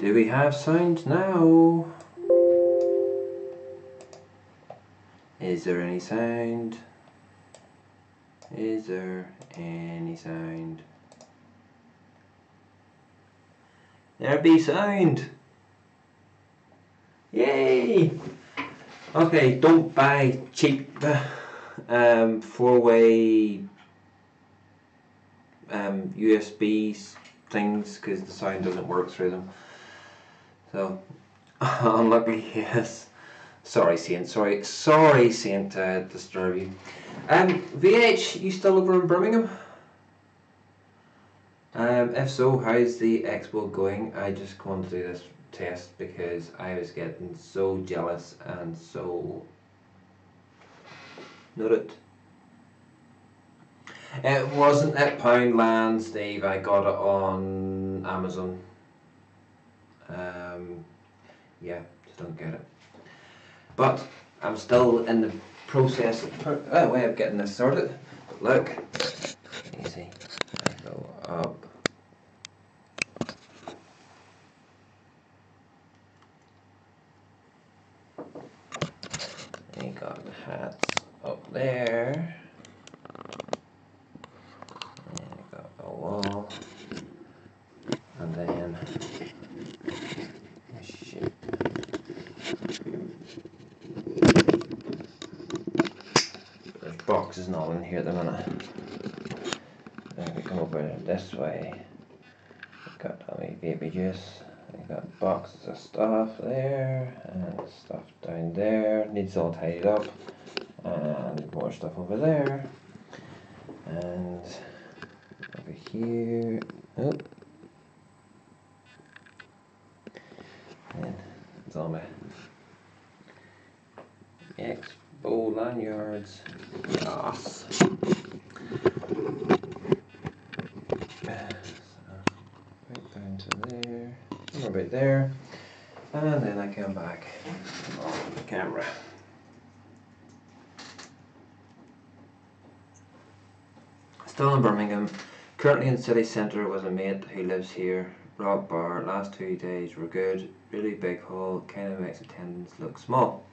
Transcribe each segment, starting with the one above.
Do we have sound now? Is there any sound? Is there any sound? There be sound! Yay! Okay, don't buy cheap 4-way USB things because the sound doesn't work through them. So, unluckily, yes. Sorry, Saint. Sorry, Saint, to disturb you. VH, you still over in Birmingham? If so, how's the expo going? I just wanted to do this test because I was getting so jealous and so... Noted. It wasn't at Poundland, Steve. I got it on Amazon. Yeah, just don't get it. But I'm still in the process of way of getting this sorted. But look, easy. I go up. You got the hats up there. And you got a wall. And then shit. There's boxes and all in here at the minute. Then we come over this way. We've got all my baby juice. We've got boxes of stuff there and stuff down there. Needs all tidied up. And more stuff over there. And over here. Oh. And it's all my expo lanyards. Yes. Right down to there. More right there. And then I come back on the camera. Still in Birmingham. Currently in city centre with a mate who lives here. Rock bar. Last 2 days were good. Really big hall. Kind of makes attendance look small.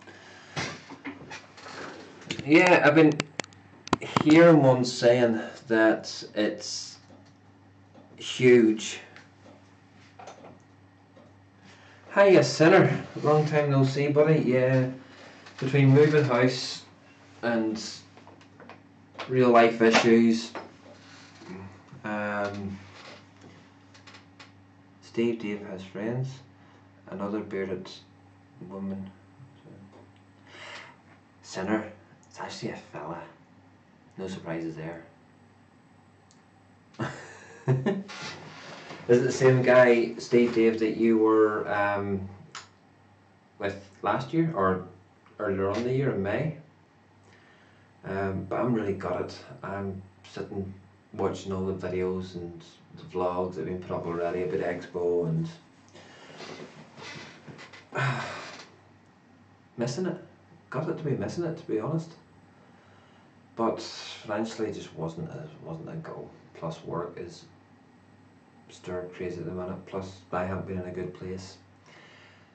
Yeah, I've been hearing one saying that it's huge. Hiya, Sinner. Long time no see, buddy. Yeah, between moving house and real life issues. Steve Dave has friends. Another bearded woman. Sinner. It's actually a fella. No surprises there. Is it the same guy, Steve Dave, that you were with last year or earlier on in the year in May? But I'm really gutted. I'm sitting watching all the videos and the vlogs that have been put up already about Expo and missing it. Gutted to be missing it, to be honest. But financially, it just wasn't a go. Plus, work is stir crazy at the minute. Plus, I haven't been in a good place.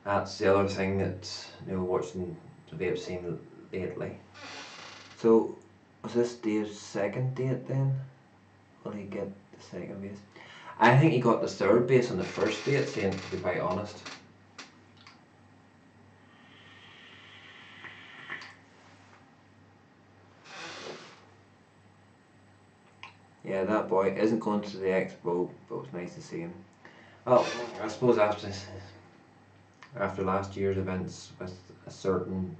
That's the other thing that, you know, watching the vape scene lately. So, was this Dave's second date then? Will he get the second base? I think he got the third base on the first date, saying, to be quite honest. Yeah, that boy isn't going to the expo, but it was nice to see him. Well, I suppose after last year's events with a certain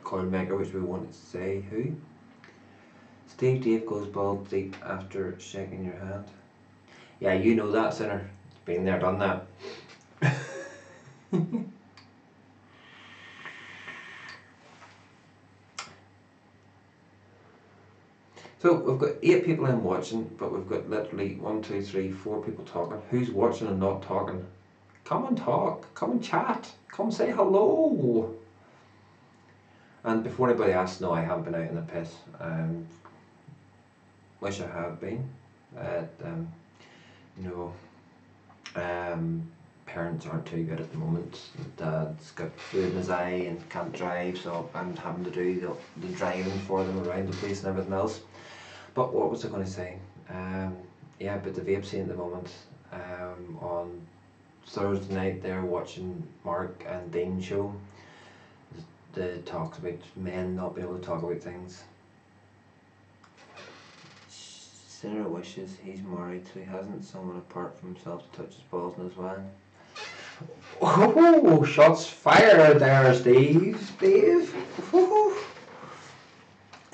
coil maker, which we won't say who. Steve Dave goes bald deep after shaking your hand. Yeah, you know that, Sinner. Been there, done that. So we've got 8 people in watching, but we've got literally 1, 2, 3, 4 people talking. Who's watching and not talking? Come and talk, come and chat, come say hello. And before anybody asks, no, I haven't been out in the piss. Wish I had been. You know, Parents aren't too good at the moment. Dad's got fluid in his eye and can't drive, so I'm having to do the driving for them around the place and everything else. But what was I going to say? Yeah, but the vape scene at the moment. On Thursday night, they're watching Mark and Dean show. The talks about men not being able to talk about things. Sarah wishes he's married so he hasn't someone apart from himself to touch his balls in his wang. Oh, shots fired there, Steve. Steve.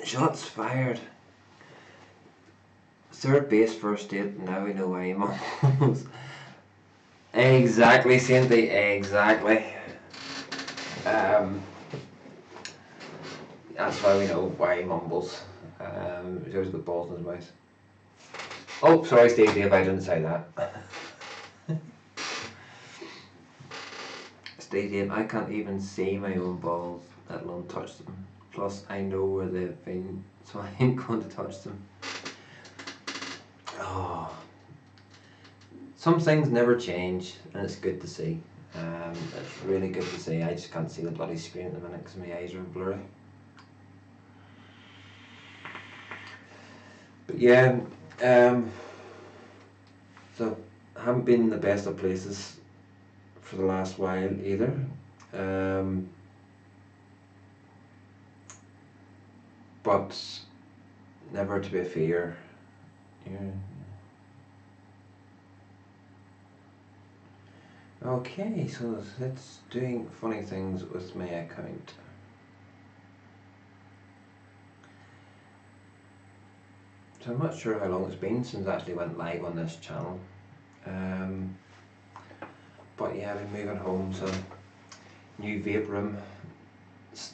Shots fired. Third base first date, now we know why he mumbles. Exactly, Sainty, exactly. That's why we know why he mumbles. He's always got balls in his mouth. Oh, sorry, Steve, if I didn't say that. Steve, I can't even see my own balls, let alone touch them. Plus, I know where they've been, so I ain't going to touch them. Oh. Some things never change, and it's good to see. It's really good to see. I just can't see the bloody screen at the minute because my eyes are blurry. But yeah, so I haven't been in the best of places for the last while either. But never to be a fear. Yeah. Okay, so it's doing funny things with my account. So I'm not sure how long it's been since I actually went live on this channel. But yeah, I've been moving home, so new vape room.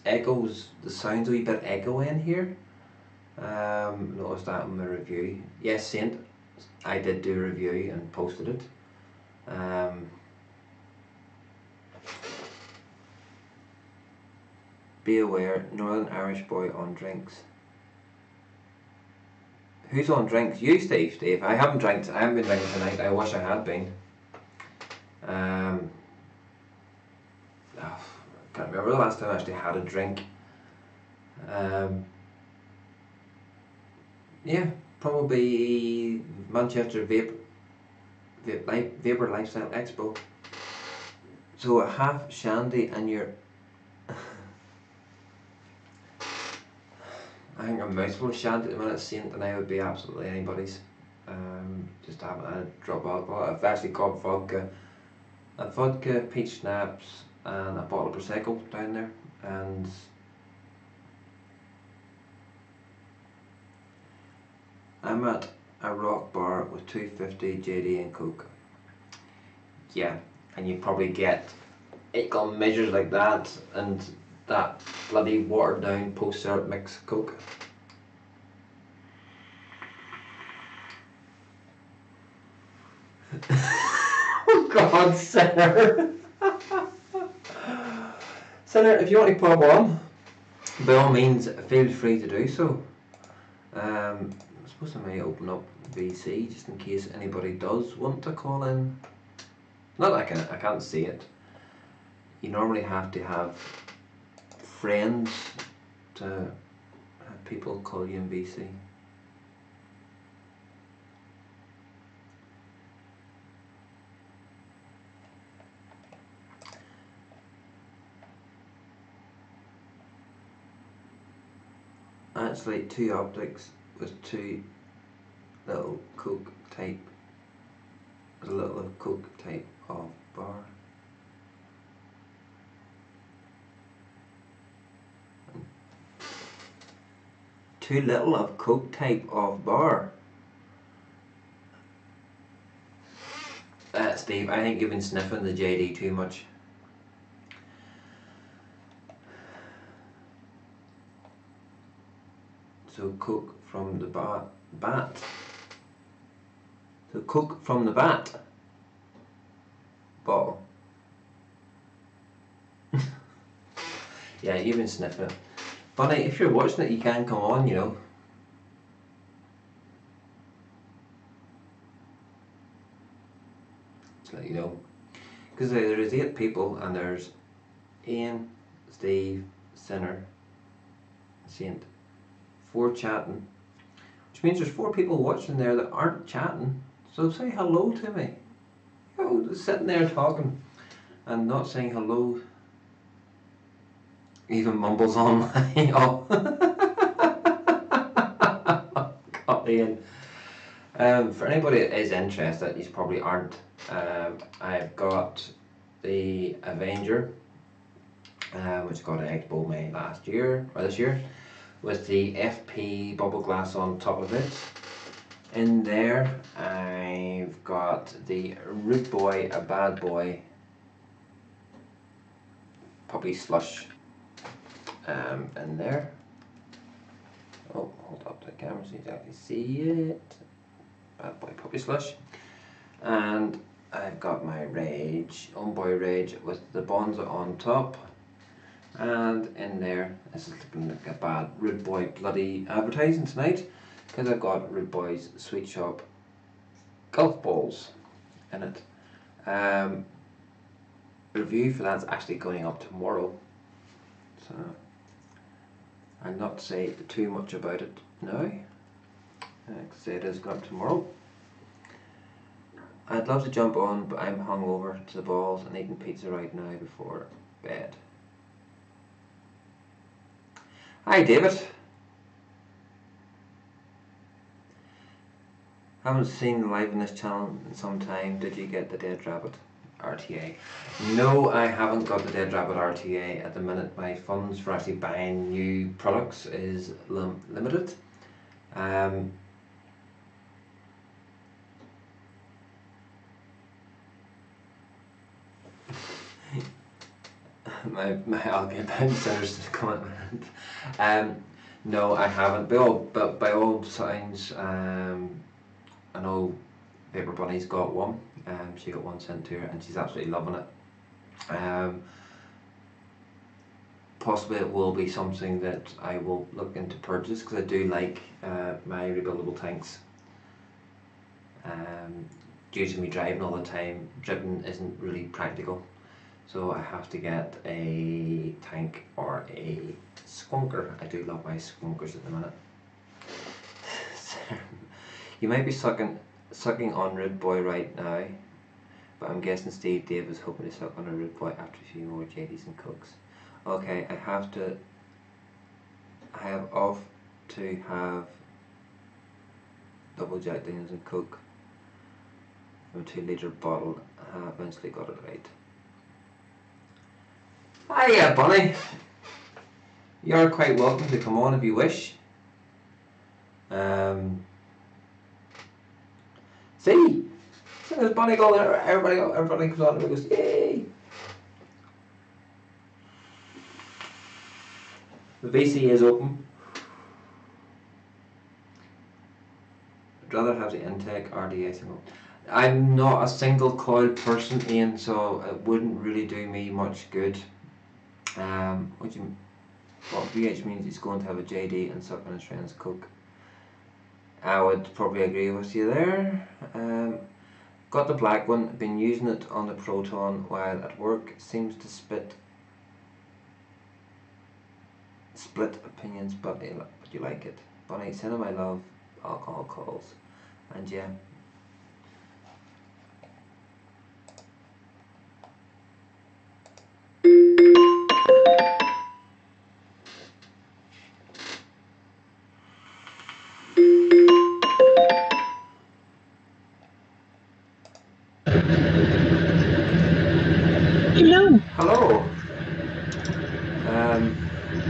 Echoes, the sound's a wee bit echoey in here. Noticed that in my review. Yes, Saint, I did do a review and posted it. Be aware, Northern Irish boy on drinks. Who's on drinks? You, Steve. Steve. I haven't been drinking tonight. I wish I had been. Can't remember the last time I actually had a drink. Yeah, probably Manchester Vapor Lifestyle Expo. So a half shandy and you're I think a mouthful of shandy at the minute, Saint, and I would be absolutely anybody's. Just having a drop of alcohol. I've actually got vodka, peach schnapps, and a bottle of Prosecco down there, and I'm at a rock bar with 250 JD and Coke. Yeah, and you probably get 8 measures like that, and that bloody watered down post syrup mix Coke. Oh God, Sinner. Sinner, if you want to pop on, by all means feel free to do so. I suppose I may open up VC just in case anybody does want to call in. Not that I can't see it. You normally have to have friends to have people call you in VC. Actually, 2 optics with 2 little Coke type. A little Coke type of bar. Too little of Coke type of bar. Steve, I think you've been sniffing the JD too much. So Coke from the bat. So Coke from the bat. Bottle. Yeah, you've been sniffing it. Bunny, if you're watching it, you can come on, you know. Just to let you know. Because there is 8 people, and there's Ian, Steve, Sinner, Saint, 4 chatting, which means there's 4 people watching there that aren't chatting. So say hello to me. You know, just sitting there talking and not saying hello. Even mumbles online. Oh, God, Ian. For anybody that is interested, you probably aren't. I've got the Avenger, which got an Expo May last year, or this year, with the FP bubble glass on top of it. In there, I've got the Rude Boy, a Bad Boy, Puppy Slush in there. Oh, hold up the camera so you can actually see it. Bad Boy Puppy Slush. And I've got my Rage, Boy Rage with the Bonza on top. And in there, this is looking like a bad Rude Boy bloody advertising tonight, because I've got Rude Boy's Sweet Shop golf balls in it. Review for that's actually going up tomorrow, so I'll not say too much about it now. Say it is going up tomorrow. I'd love to jump on, but I'm hungover to the balls and eating pizza right now before bed. Hi David. Haven't seen the live on this channel in some time. Did you get the Dead Rabbit RTA? No, I haven't got the Dead Rabbit RTA at the minute. My funds for actually buying new products is limited. I'll get bouncers to comment. No, I haven't. But by all signs, I know Vapor Bunny's got one. She got one sent to her, and she's absolutely loving it. Possibly it will be something that I will look into purchase, because I do like my rebuildable tanks. Due to me driving all the time, dribbling isn't really practical. So I have to get a tank or a skunker. I do love my skunkers at the minute. You might be sucking on Rude Boy right now, but I'm guessing Steve Dave is hoping to suck on a Rude Boy after a few more JDs and Cokes. Okay, I have off to have double Jack Daniels and Coke from a 2-litre bottle. I have eventually got it right. Hiya, Bunny. You're quite welcome to come on if you wish. See, there's Bunny going there. Everybody comes on and goes, yay! The VC is open. I'd rather have the Intake RDA single. I'm not a single coil person, Ian, so it wouldn't really do me much good. What VH means he's going to have a JD and suck on his friend's Coke. I would probably agree with you there. Got the black one, been using it on the Proton while at work. Seems to split opinions, but you like it. Bunny, send him my love, alcohol calls. And yeah. Hello. Hello.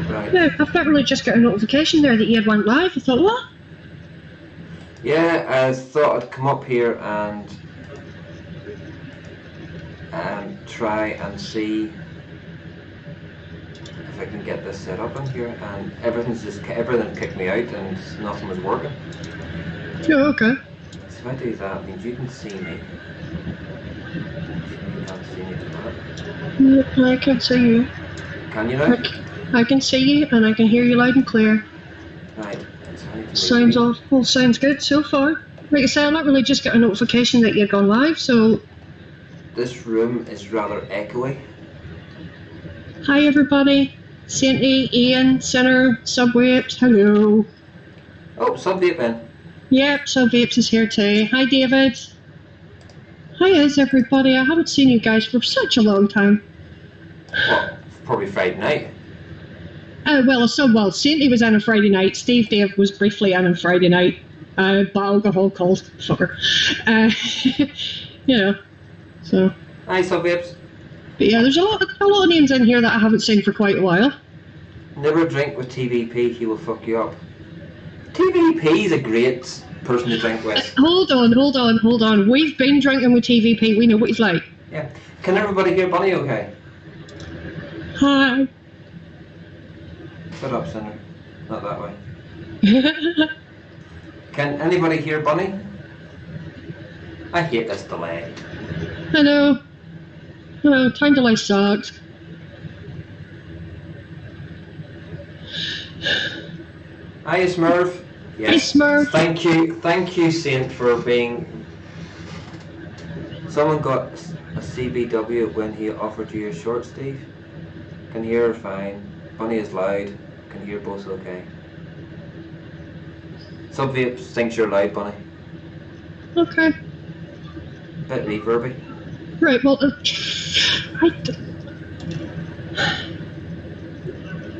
Right. Yeah, I've literally just got a notification there that you had went live. I thought, what? Yeah, I thought I'd come up here and try and see if I can get this set up in here, and everything kicked me out and nothing was working. Yeah, okay. So if I do that, it means you can see me. You can't see me at the minute. I can see you. Can you now? I can see you and I can hear you loud and clear. Right. Sounds sounds good so far. Like I say, I not really just got a notification that you'd gone live, so this room is rather echoey. Hi everybody. Sainty, Ian, Sinner, Subwapes, hello. Oh, Vaping. Yep, Subwapes is here too. Hi David. Hi everybody. I haven't seen you guys for such a long time. Well, probably Friday night. Well, Sainty was on a Friday night. Steve Dave was briefly on Friday night. But alcohol called fucker. You know, so. Hi, Vapes. But yeah, there's a lot of names in here that I haven't seen for quite a while. Never drink with TVP, he will fuck you up. TVP is a great person to drink with. Hold on. We've been drinking with TVP, we know what he's like. Yeah. Can everybody hear Bunny okay? Hi. Shut up, Sinner. Not that way. Can anybody hear Bunny? I hate this delay. Hello, time delay sucks. Hi, Smurf. Yes. Hi, Smurf. Thank you, Saint, for being. Someone got a CBW when he offered you your short, Steve. Can hear fine. Bunny is loud. Can hear both okay. Subvape thinks you're loud, Bunny. Okay. Bit reverby. Right. Well,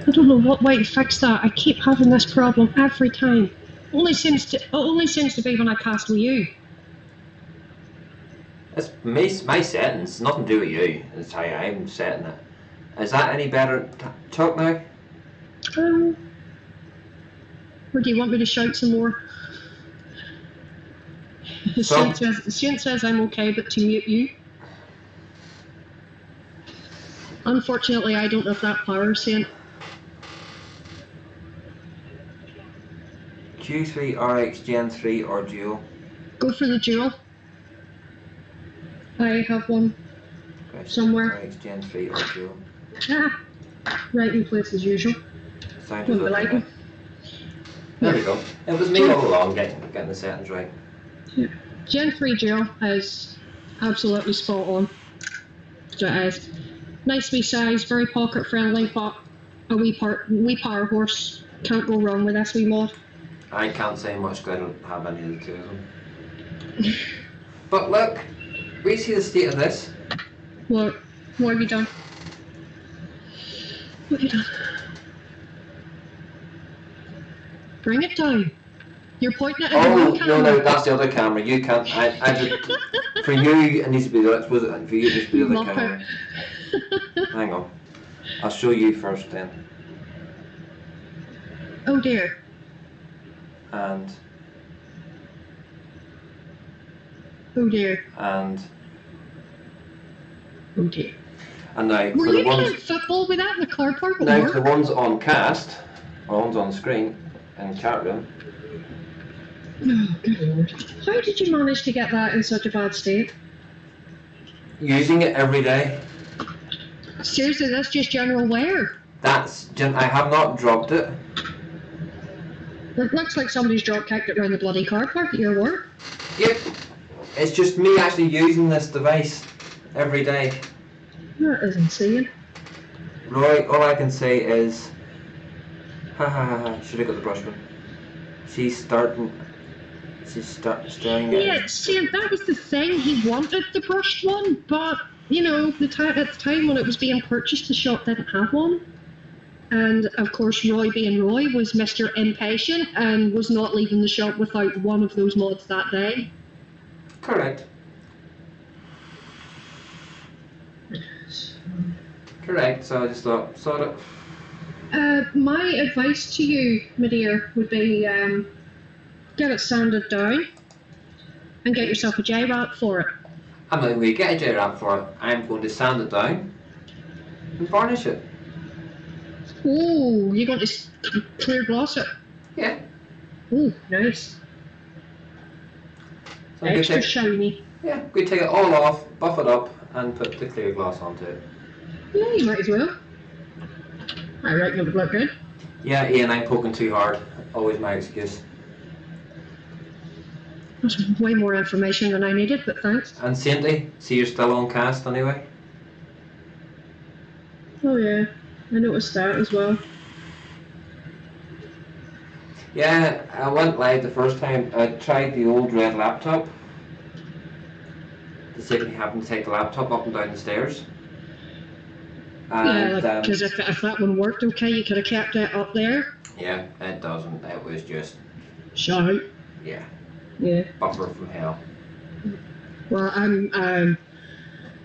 I don't know what way to fix that. I keep having this problem every time. Only seems to be when I cast with you. It's my settings, nothing to do with you. It's how I'm setting it. Is that any better? Talk now? Or do you want me to shout some more? Saint says I'm okay, but to mute you. Unfortunately, I don't have that power, Saint. Q3 RX Gen 3 or Dual? Go for the dual. I have one somewhere. RX Gen 3 or Dual? Right in place as usual. Sound is okay. There we go. It was me all along getting the settings right. Yeah. Gen 3 dual is absolutely spot on. So it is. Nice wee size, very pocket friendly, but a wee power horse. Can't go wrong with this wee mod. I can't say much because I don't have any of the two of them. But look, we see the state of this. What have you done? What have you done? Bring it down. You're pointing at one camera. No, that's the other camera. You can't. I just, for you, it needs to be the. For you, it needs to be the other camera. Hang on. I'll show you first then. Oh dear. And. Oh dear. And. Oh dear. And now Were for you the ones. playing football with that in the car park? Now for the ones on cast, or ones on screen, in chat room. Oh, good lord. How did you manage to get that in such a bad state? Using it every day. Seriously, that's just general wear. I have not dropped it. It looks like somebody's drop kicked it around the bloody car park at your work. Yep. It's just me actually using this device every day. That is insane. Roy, all I can say is, should have got the brush one. She's staring at Yeah, see, that was the thing. He wanted the brushed one, but you know, at the time when it was being purchased, the shop didn't have one. And of course, Roy being Roy was Mr. Impatient and was not leaving the shop without one of those mods that day. Correct. Correct, so I just thought, sort of. My advice to you, my dear, would be get it sanded down and get yourself a J-wrap for it. I'm not going to get a J-wrap for it. I'm going to sand it down and varnish it. Ooh, you're going to clear gloss it? Yeah. Ooh, nice. So extra shiny. Yeah, we take it all off, buff it up, and put the clear gloss onto it. Yeah, you might as well. I reckon it would look good. Yeah, Ian, I'm poking too hard. Always my excuse. That's way more information than I needed, but thanks. And Sainty, see you're still on cast anyway? Oh yeah, I noticed that as well. Yeah, I went live the first time. I tried the old red laptop to see if you happen to take the laptop up and down the stairs. And, yeah, because if that one worked okay, you could have kept it up there. Yeah, it doesn't. It was just... Shite. Yeah. Yeah. Buffer from hell. Well, I'm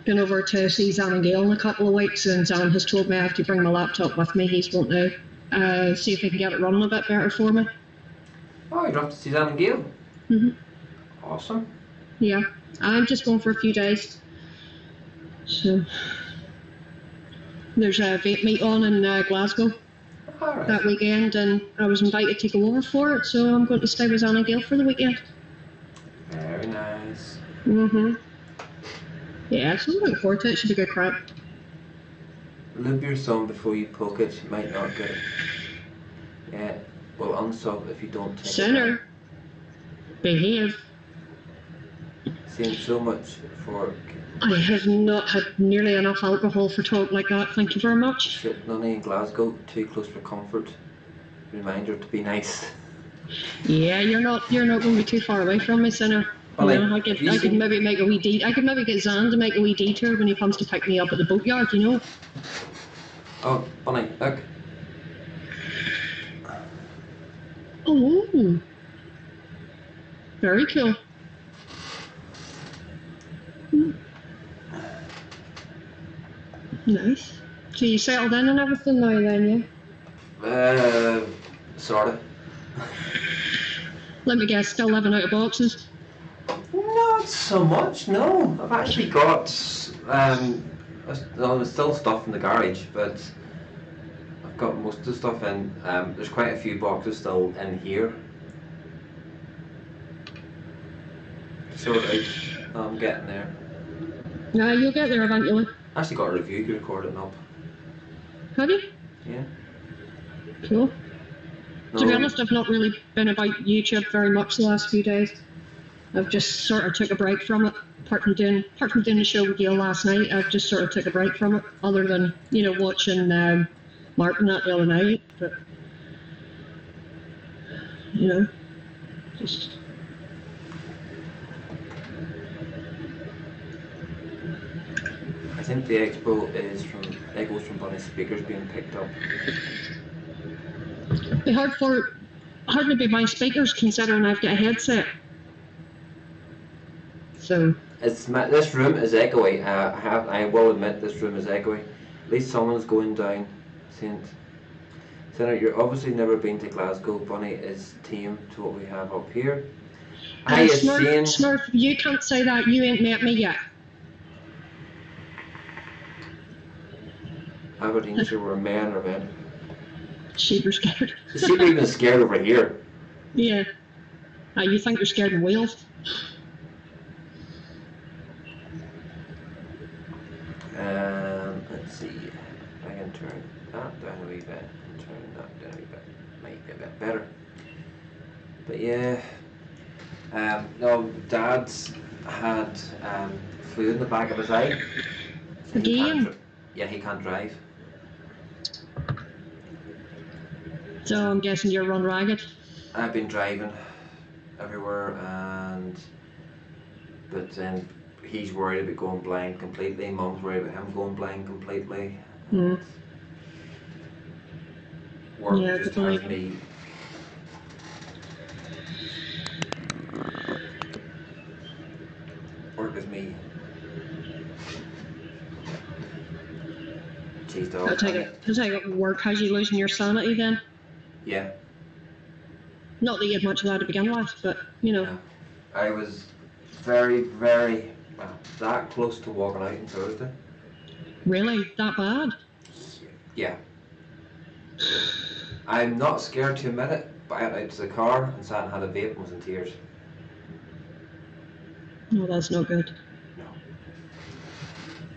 going over to see Zan and Gail in a couple of weeks, and Zan has told me I have to bring my laptop with me. He's wanting to see if he can get it running a bit better for me. Oh, you're off to see Zan and Gail? Awesome. Yeah, I'm just going for a few days. So, there's a vape meet on in Glasgow that weekend, and I was invited to go over for it, so I'm going to stay with Zan and Gail for the weekend. Very nice. Yeah, so I'm looking forward to it. It should be good crap. Lube your thumb before you poke it. You might not get it. Yeah, well, unsub if you don't take Sinner. Behave. Saying so much for... I have not had nearly enough alcohol for talk like that. Thank you very much. Shit, Nunny in Glasgow, too close for comfort. Reminder to be nice. Yeah, you're not going to be too far away from me, Sinner. Well, you know, I could maybe make a wee I could maybe get Zan to make a wee detour when he comes to pick me up at the boatyard, you know. Oh, Bunny, look. Oh, very cool. Nice. So you settled in and everything now then, yeah? Sorta. Let me guess, still living out of boxes? Not so much, no. I've actually got, there's still stuff in the garage, but I've got most of the stuff in. There's quite a few boxes still in here. Sort out. I'm getting there. Yeah, you'll get there eventually. I actually got a review recording up. Have you? Yeah. Cool. No. To be honest, I've not really been about YouTube very much the last few days. I've just sort of took a break from it. Apart from doing the show with Gail last night, I've just sort of took a break from it, other than, you know, watching Martin that the other night. But, you know, just... I think the expo is echoes from Bunny's speakers being picked up. It'd be hard to be my speakers considering I've got a headset. So this room is echoey. I will admit this room is echoey. At least someone's going down. Senator, you're obviously never been to Glasgow. Bunny is tame to what we have up here. Smurf, you can't say that. You ain't met me yet. Aberdeenshire were men or men. Sheep are scared. The sheep are even scared over here. Yeah. You think they're scared of Wales? Let's see. I can turn that down a wee bit and turn that down a wee bit. Might be a bit better. But yeah. No, Dad's had fluid in the back of his eye. So again? He can't drive. So I'm guessing you're run ragged? I've been driving everywhere, but then he's worried about going blind completely. Mum's worried about him going blind completely. Mm. Work just has me. Work with me. Jeez, dog. I take it work has you losing your sanity then? Yeah. Not that you had much of that to begin with, but you know. Yeah. I was very, very that close to walking out on Thursday. Really? That bad? Yeah. I'm not scared to admit it, but I went out to the car and sat and had a vape and was in tears. No, that's not good. No.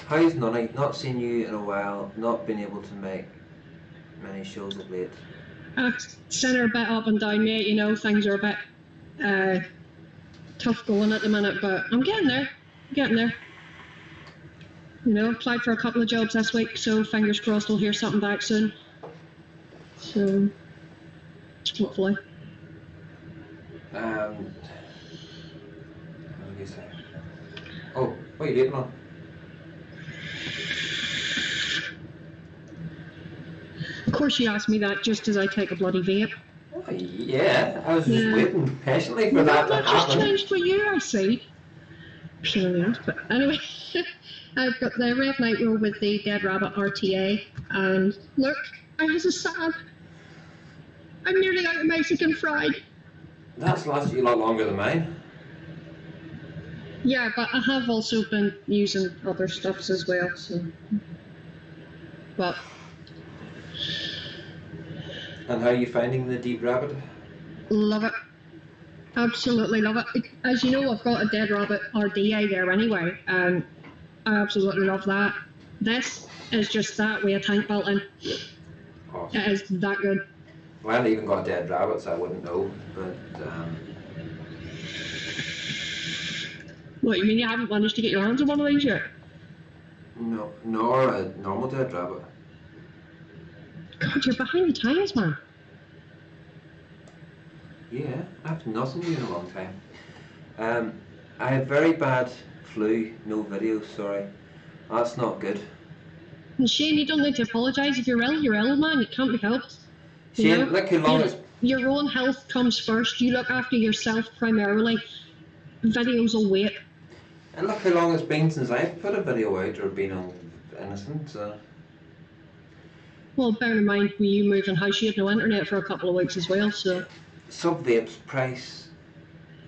How's Nunny? Not seen you in a while, not been able to make many shows of late. Sent her a bit up and down, mate. You know, things are a bit tough going at the minute, but I'm getting there. Getting there. You know, applied for a couple of jobs this week, so fingers crossed we'll hear something back soon. So, hopefully. What did you say? Oh, what are you eating on? Of course, you asked me that just as I take a bloody vape. Oh, yeah, I was just waiting patiently for that to happen. Just changed for you, I see. Brilliant. But anyway, I've got the Red Night Roll with the Dead Rabbit RTA, and look, I was a sad. I'm nearly out of Mexican fried. That's lasted you a lot longer than mine. Yeah, but I have also been using other stuffs as well, so. But. And how are you finding the Deep Rabbit? Love it. Absolutely love it. As you know, I've got a Dead Rabbit RDA there anyway, and I absolutely love that. This is just that with a tank built in. Awesome. It is that good. Well, I haven't even got a Dead Rabbit, so I wouldn't know, but What, you mean you haven't managed to get your hands on one of these yet? no, nor a normal Dead Rabbit. God, you're behind the times, man. Yeah, I've nothing in a long time. I had very bad flu, no videos, sorry. That's not good. And Shane, you don't need to apologise. If you're ill, man. It can't be helped. Shane, look how long it's... Your own health comes first. You look after yourself primarily. Videos will wait. And look how long it's been since I've put a video out or been on anything, so... Well, bear in mind, with you moving house, you had no internet for a couple of weeks as well, so... Sub-Vape's price,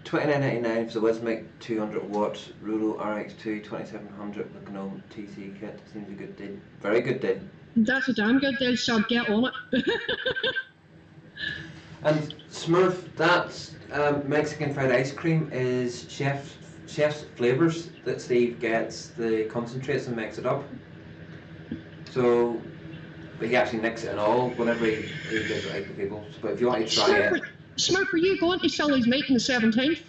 $29.99 for the Wismic 200 watt Rulo RX2 2700 with GNOME TC kit. Seems a good deal. Very good deal. That's a damn good deal, so get on it. And Smurf, that Mexican fried ice cream is chef's flavours that Steve gets the concentrates and makes it up. So he actually nicks it and all whenever he gives it out to people. But if you want to try it... Smurf, are you going to Sully's meet on the 17th?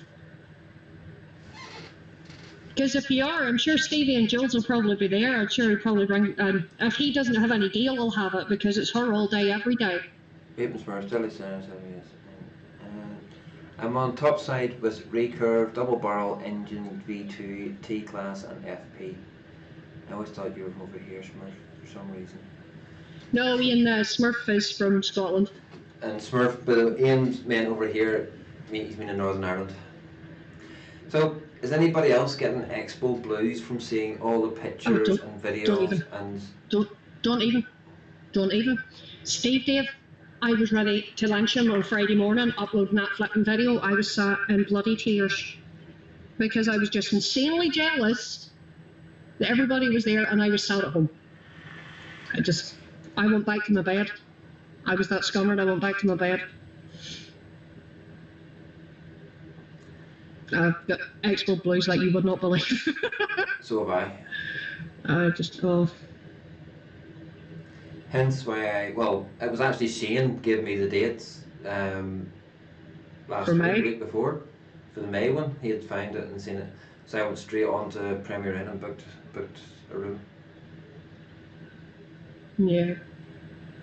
Because if you are, I'm sure Stevie and Jules will probably be there. I'm sure he'll probably bring... if he doesn't have any deal, he'll have it because it's her all day, every day. Vaping Smurf, Silly Sounds, yes. I'm on top side with recurve, double barrel, engine, V2, T-Class and FP. I always thought you were over here, Smurf, for some reason. No, Ian Smurf is from Scotland. And Smurf, but Ian's man over here, he's been in Northern Ireland. So, is anybody else getting Expo blues from seeing all the pictures and videos Don't even. Steve Dave, I was ready to lunch him on Friday morning, uploading that flipping video. I was sat in bloody tears because I was just insanely jealous that everybody was there and I was sat at home. I went back to my bed. I was that scummered, I went back to my bed. I've got Expo blues like you would not believe. So have I. Hence why it was actually Shane gave me the dates last week before, for the May one. He had found it and seen it. So I went straight on to Premier Inn and booked a room. Yeah.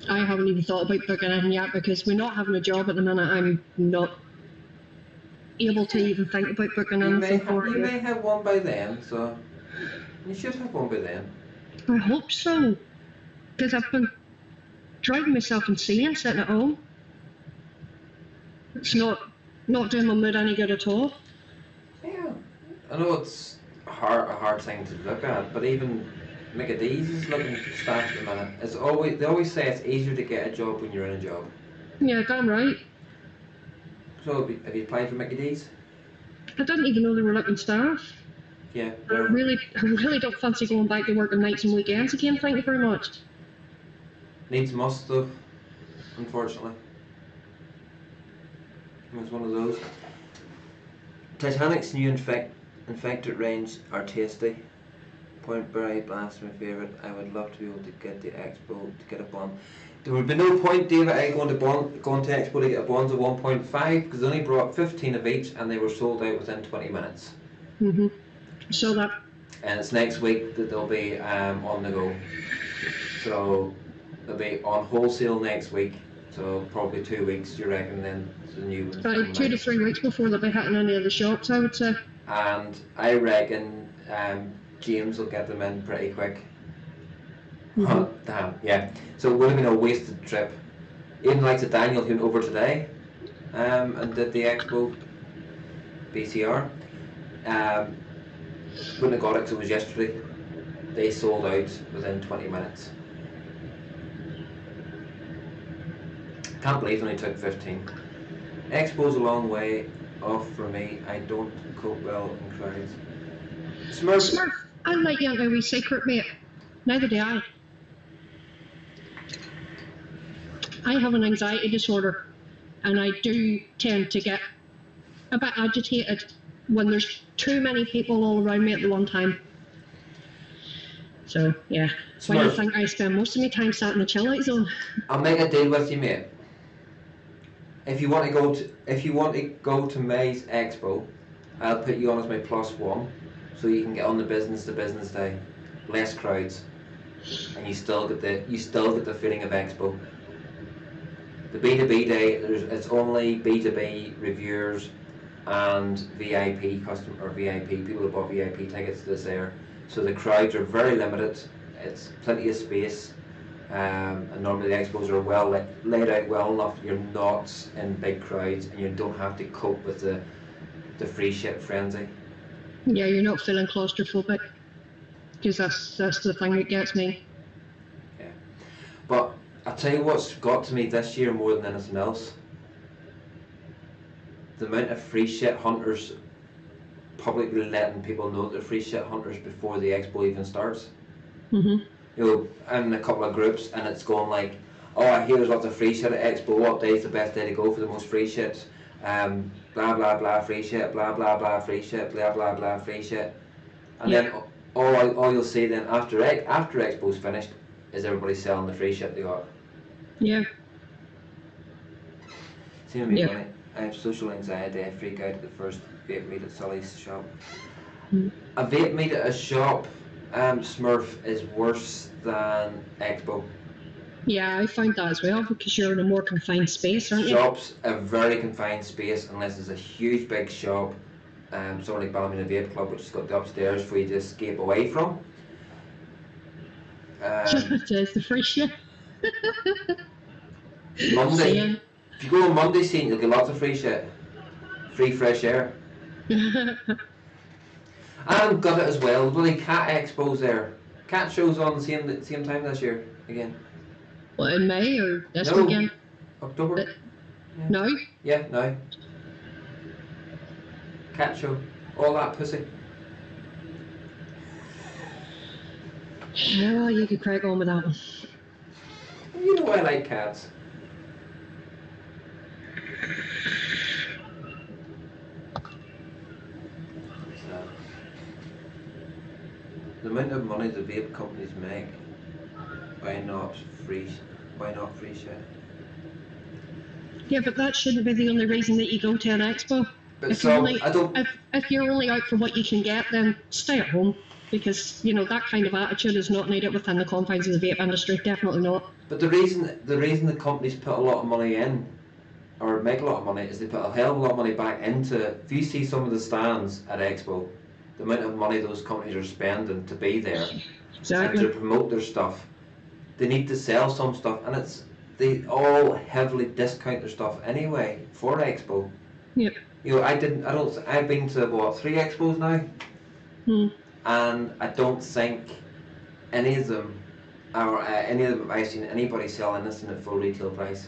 I haven't even thought about booking anything yet because we're not having a job at the minute. I'm not able to even think about booking anything for you. You may have one by then, so you should have one by then. I hope so, because I've been driving myself insane sitting at home. It's not doing my mood any good at all. Yeah, I know it's a hard thing to look at, but even Mickey D's is looking staffed at the minute. They always say it's easier to get a job when you're in a job. Yeah, damn right. So have you applied for Mickey D's? I didn't even know they were looking staff. Yeah. I really don't fancy going back to working nights and weekends again. Thank you very much. Needs must though, unfortunately. It's one of those. Titanic's new infected range are tasty. Point Berry Blast my favourite. I would love to be able to get the Expo to get up on. There would be no point, David, going to Expo to get a Bonds of 1.5 because they only brought 15 of each and they were sold out within 20 minutes. So that. And it's next week that they'll be on the go. So they'll be on wholesale next week. So probably 2 weeks, you reckon, then the new ones. About 2 to 3 weeks before they'll be hitting any of the shops, I would say. And I reckon James will get them in pretty quick. Oh, damn, yeah. So it would have been a wasted trip. Even like Daniel who went over today and did the Expo BCR. Wouldn't have got it because it was yesterday. They sold out within 20 minutes. Can't believe it only took 15. Expo's a long way off for me. I don't cope well in crowds. Smurf, I'd like you to know a wee secret, mate. Neither do I. I have an anxiety disorder, and I do tend to get a bit agitated when there's too many people all around me at the one time. So yeah, Smurf. Why do you think I spend most of my time sat in the chill out zone? I'll make a deal with you, mate. If you want to go to May's Expo, I'll put you on as my +1, so you can get on the business day, less crowds, and you still get the feeling of Expo. The B2B day, it's only B2B reviewers and VIP people who bought VIP tickets this year. So the crowds are very limited. It's plenty of space, and normally the expos are well laid out well enough. You're not in big crowds, and you don't have to cope with the free shit frenzy. Yeah, you're not feeling claustrophobic, because that's the thing that gets me. Yeah, but I'll tell you what's got to me this year more than anything else. The amount of free shit hunters publicly letting people know they're free shit hunters before the expo even starts. You know, I'm in a couple of groups and it's going like, oh, I hear there's lots of free shit at expo, what day is the best day to go for the most free shit? Blah blah blah free shit, blah blah blah free shit, blah blah blah free shit. And then all you'll see then after expo's finished is everybody selling the free shit they got. Yeah. See what I mean? Yeah. I have social anxiety. I freak out at the first vape meet at Sully's shop. A vape meet at a shop, Smurf, is worse than expo. Yeah, I find that as well because you're in a more confined space, aren't you? Shop's a very confined space unless it's a huge big shop, sort of like Ballymena Vape Club, which has got the upstairs for you to escape away from. It's the free shit. Monday. If you go on Monday scene, you'll get lots of free shit. Free fresh air. And got it as well. Bloody cat expos there. Cat shows on the same time this year again. What, in May or this weekend? October. Yeah. No? Yeah, no. Cat show. All that pussy. Yeah, well, you could crack on with that one. You know I like cats. The amount of money the vape companies make, why not free shit? Yeah, but that shouldn't be the only reason that you go to an expo. But if you're only out for what you can get, then stay at home. Because, you know, that kind of attitude is not needed within the confines of the vape industry, definitely not. But the reason the companies put a lot of money in, or make a lot of money, is they put a hell of a lot of money back into, if you see some of the stands at Expo, the amount of money those companies are spending to be there, exactly, and to promote their stuff, they need to sell some stuff, and they all heavily discount their stuff anyway for Expo. Yep. You know, I've been to what, 3 Expos now? And I don't think any of them I've seen anybody sell anything at full retail price.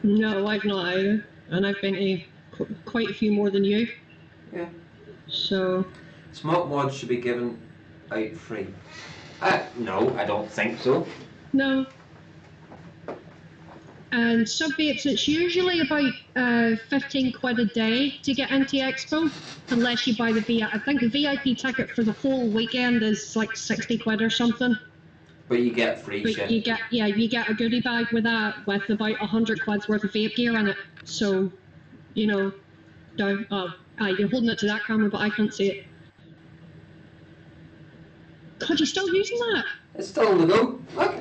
No, I've not either, and I've been to quite a few more than you. Yeah. So. Smoke mods should be given out free. No, I don't think so. No. And sub vapes, it's usually about 15 quid a day to get into Expo, unless you buy the VIP. I think the VIP ticket for the whole weekend is like 60 quid or something. But you get free But shit. you get a goodie bag with that with about £100 worth of vape gear in it. So, you know, you're holding it to that camera, but I can't see it. God, you're still using that? It's still on the go. Look.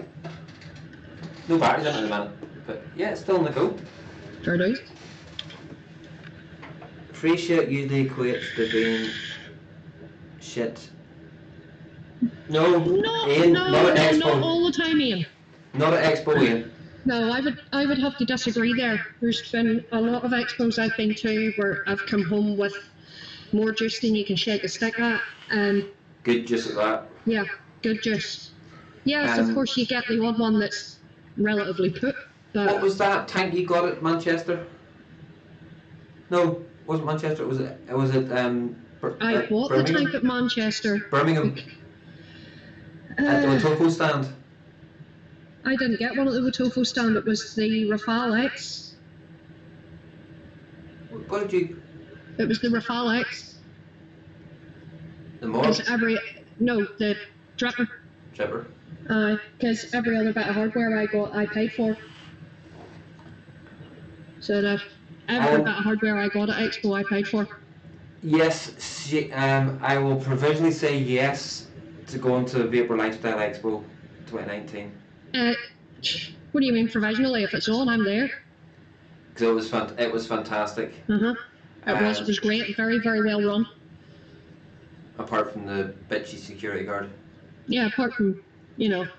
No batteries in it at the minute. But yeah, it's still on the go. Fair dues. Free shit usually equates to being shit. No, Ian, not at Expo. Not all the time, Ian. Not at Expo, Ian. No, I would have to disagree there. There's been a lot of expos I've been to where I've come home with more juice than you can shake a stick at. Good juice at that. Yeah, good juice. Yes, of course you get the odd one that's relatively put. What was that tank you got at Manchester? No, it wasn't Manchester. It was I bought the tank at Manchester. Birmingham. At the Otofo stand. I didn't get one at the Otofo stand. It was the Rafale X. What did you? It was the Rafale X. The mod? The Dripper. Dripper. Because every other bit of hardware I paid for. So that every bit of hardware I got at Expo I paid for. Yes, I will provisionally say yes to going to Vapor Lifestyle Expo 2019. What do you mean provisionally? If it's on, I'm there. Because it was fantastic. It was great, very, very well run. Apart from the bitchy security guard. Yeah, apart from, the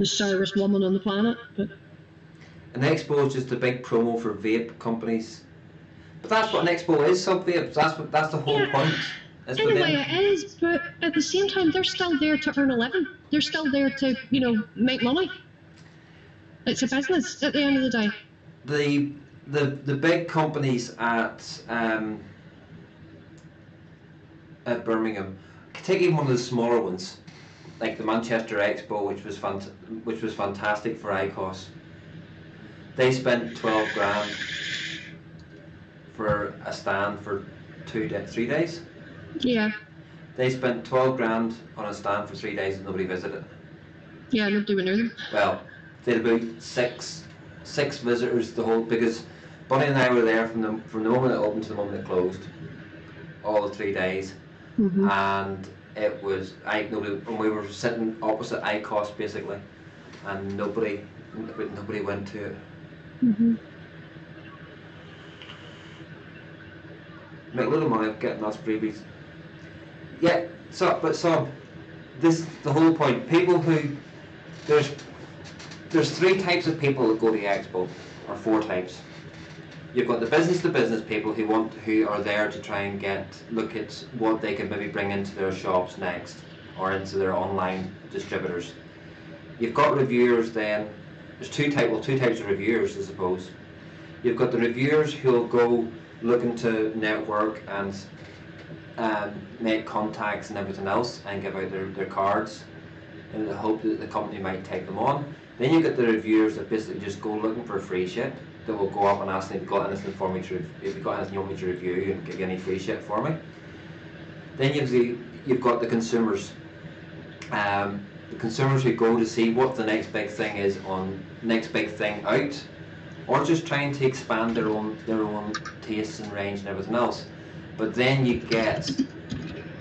sorriest woman on the planet. But an expo is just a big promo for vape companies. But that's what an expo is, sub-vape. That's the whole point. Anyway, it is, but at the same time, they're still there to earn a living. They're still there to, make money. It's a business at the end of the day. The big companies at Birmingham, take even one of the smaller ones, like the Manchester Expo, which was fantastic for ICOS. They spent 12 grand for a stand for 3 days. Yeah. They spent 12 grand on a stand for 3 days and nobody visited. Yeah, nobody went near them. Well, they had about six visitors because Bonnie and I were there from the moment it opened to the moment it closed, all the 3 days, and it was and we were sitting opposite ICOS basically, and nobody went to it. Make a little money getting us freebies. Yeah, this is the whole point. People who there's 3 types of people that go to the expo, or 4 types. You've got the business-to-business people who are there to try and look at what they can maybe bring into their shops next, or into their online distributors. You've got reviewers then. There's two types of reviewers, I suppose. You've got the reviewers who'll go looking to network and make contacts and everything else and give out their cards in the hope that the company might take them on. Then you've got the reviewers that basically just go looking for free shit, that will go up and ask if you've got anything for me if you've got anything you want me to review and give you any free shit for me. Then you've got the consumers. The consumers who go to see what the next big thing is next big thing out, or just trying to expand their own tastes and range and everything else. But then you get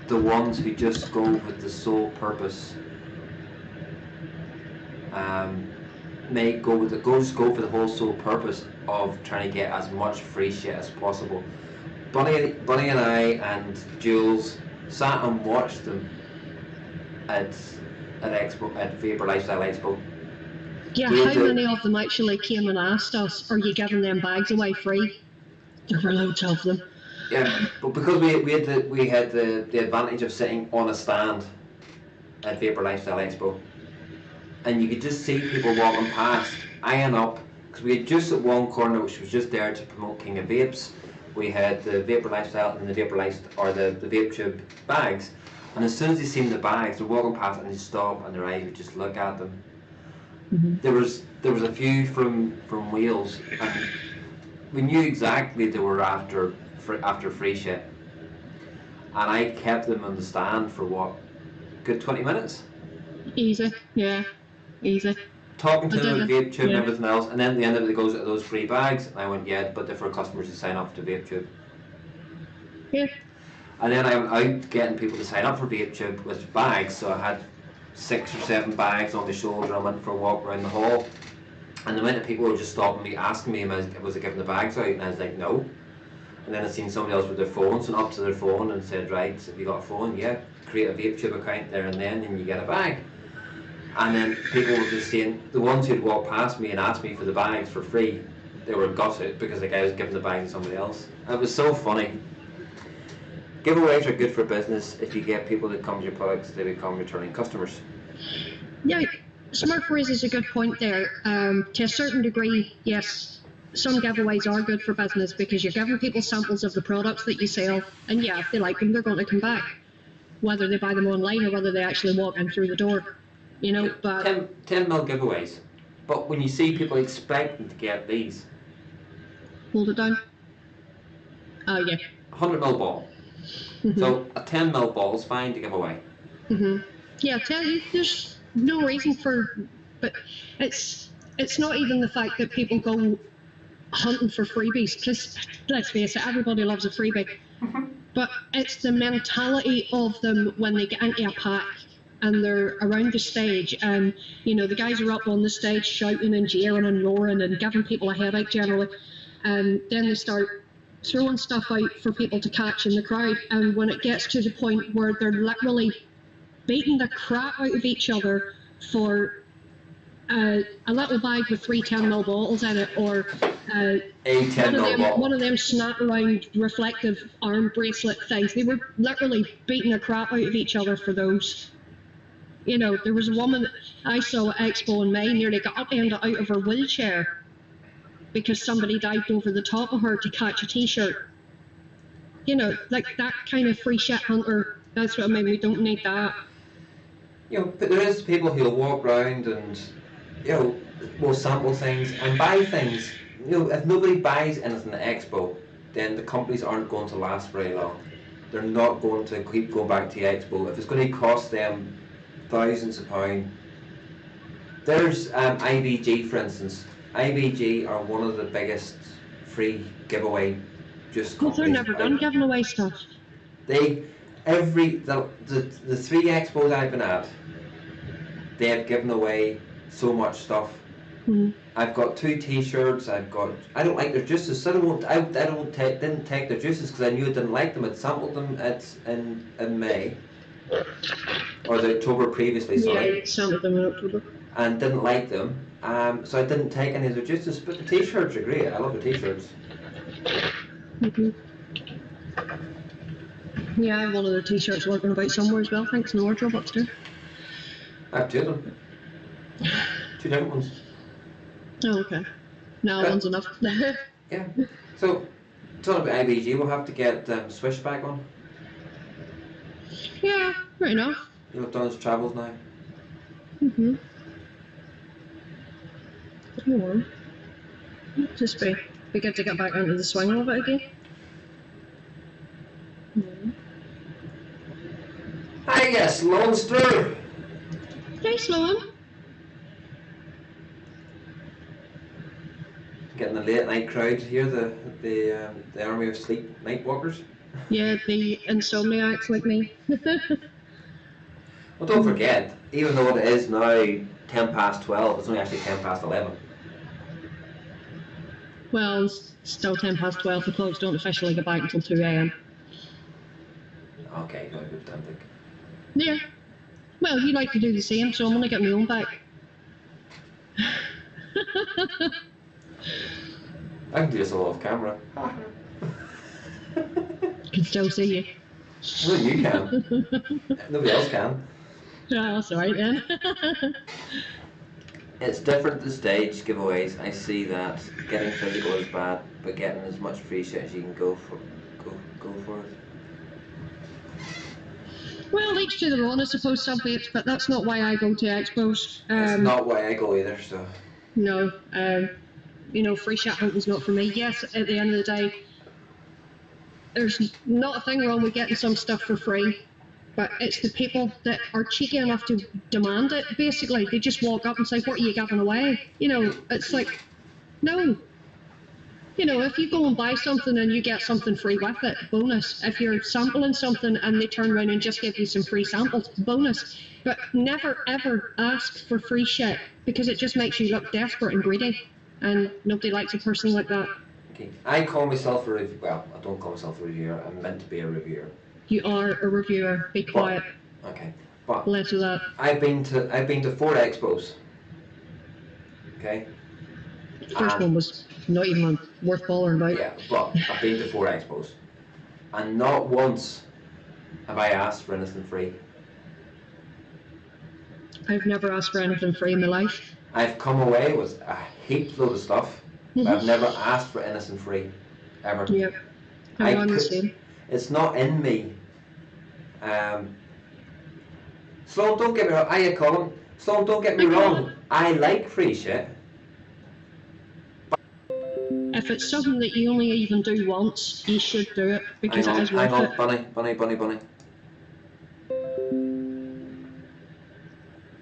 the ones who just go with the sole purpose. Go for the whole sole purpose of trying to get as much free shit as possible. Bunny and I and Jules sat and watched them at Vapor Lifestyle Expo. Yeah, how many of them actually came and asked us, "Are you giving them bags away free?" There were loads of them. Yeah, but because we had the advantage of sitting on a stand at Vapor Lifestyle Expo, and you could just see people walking past, eyeing up, because we had just at one corner which was just there to promote King of Vapes. We had the Vapor Lifestyle and the Vapor Lifestyle, or the Vape Tube bags, and as soon as they seen the bags, they're walking past and they'd stop and their eyes would just look at them. There was a few from Wales, and we knew exactly they were after free shit, and I kept them on the stand for what, good 20 minutes. Easy, yeah, easy. Talking to I them did about it. VapeTube and Yeah. everything else, and then at the end of it, it goes to those free bags. And I went, yeah, but they're for customers to sign up to VapeTube. Yeah. And then I went out getting people to sign up for VapeTube with bags, so I had 6 or 7 bags on my shoulder. I went for a walk around the hall, and the minute people were just stopping me, asking me, was I giving the bags out? And I was like, no. And then I seen somebody else with their phones, and up to their phone and said, right, have you got a phone? Yeah, create a VapeTube account there and then you get a bag. And then people were just saying, the ones who'd walked past me and asked me for the bags for free, they were gutted because the guy was giving the bag to somebody else. And it was so funny. Giveaways are good for business. If you get people that come to your products, they become returning customers. Yeah, Smurf raises a good point there. To a certain degree, yes, some giveaways are good for business because you're giving people samples of the products that you sell, and yeah, if they like them, they're going to come back, whether they buy them online or whether they actually walk in through the door. You know, but 10 mil giveaways. But when you see people expecting to get these, hold it down. Oh yeah. 100 mil ball. Mm-hmm. So a 10 mil ball is fine to give away. Mm-hmm. Yeah, tell you, there's no reason for, but it's not even the fact that people go hunting for freebies. Because let's face it, everybody loves a freebie. Mm-hmm. But it's the mentality of them when they get into a pack and they're around the stage, and you know the guys are up on the stage shouting and jeering and roaring and giving people a headache generally, and then they start throwing stuff out for people to catch in the crowd, and when it gets to the point where they're literally beating the crap out of each other for a little bag with 3 10ml bottles in it, or a 10ml bottle. One of them snap around reflective arm bracelet things. They were literally beating the crap out of each other for those. You know, there was a woman I saw at Expo in May nearly got upended out of her wheelchair because somebody dived over the top of her to catch a t-shirt. You know, like that kind of free shit hunter. That's what I mean. We don't need that. You know, but there is people who'll walk around and, you know, will sample things and buy things. You know, if nobody buys anything at Expo, then the companies aren't going to last very long. They're not going to keep going back to the Expo. If it's going to cost them thousands of pounds. There's IBG, for instance. IBG are one of the biggest free giveaway just companies. They're never done giving away stuff. The 3 expos I've been at, they have given away so much stuff. Mm. I've got 2 T-shirts. I don't like their juices, so didn't take their juices because I knew I didn't like them. I'd sampled them in May or the October previously. Sorry. Yeah, I sampled them in October. And didn't like them, so I didn't take any of their juices. But the T-shirts are great. I love the T-shirts. Mm-hmm. Yeah, I have one of the T-shirts working about somewhere as well. Thanks in the wardrobe upstairs. I have 2 of them. 2 different ones. Oh, okay. No, one's enough. Yeah. So, talking about IBG, we'll have to get Swish back on. Yeah, right enough. You've done his travels now. Mm-hmm. More. Just be good to get back into the swing of it again. Mm-hmm. Hi, yes, Monster. Hey, Sloan. Getting the late night crowd here, the army of sleep night walkers. Yeah, the insomniacs like me. Well, don't forget, even though it is now 12:10, it's only actually 11:10. Well, it's still 12:10. The clocks don't officially get back until 2 a.m. Okay, no good time. Yeah. Well, you like to do the same, so I'm going to get my own back. I can do this all off camera. Can still see you. Well, you can. Nobody else can. Yeah, that's alright then. It's different to stage giveaways. I see that getting physical is bad, but getting as much free shit as you can go for it. Well, each to their own, I suppose, some vapes, but that's not why I go to expos. It's not why I go either, so. No, you know, free shit hunting's not for me. Yes, at the end of the day, there's not a thing wrong with getting some stuff for free, but it's the people that are cheeky enough to demand it. Basically, they just walk up and say, "What are you giving away?" You know, it's like, no. You know, if you go and buy something and you get something free with it, bonus. If you're sampling something and they turn around and just give you some free samples, bonus. But never ever ask for free shit, because it just makes you look desperate and greedy, and nobody likes a person like that. Okay. I call myself a reviewer. Well, I don't call myself a reviewer. I'm meant to be a reviewer. You are a reviewer. Be quiet. Okay. But less of that. I've been to 4 expos. Okay. First one was not even worth bothering about. Yeah, but I've been to 4 expos, and not once have I asked for anything free. I've never asked for anything free in my life. I've come away with a heap load of stuff, but I've never asked for anything free, ever. Yeah, I'm the same. It's not in me. Sloan, don't get me wrong. Hiya, Colin. Sloan, don't get me wrong. I like free shit. If it's something that you only even do once, you should do it, because it is worth it. Hang on, bunny.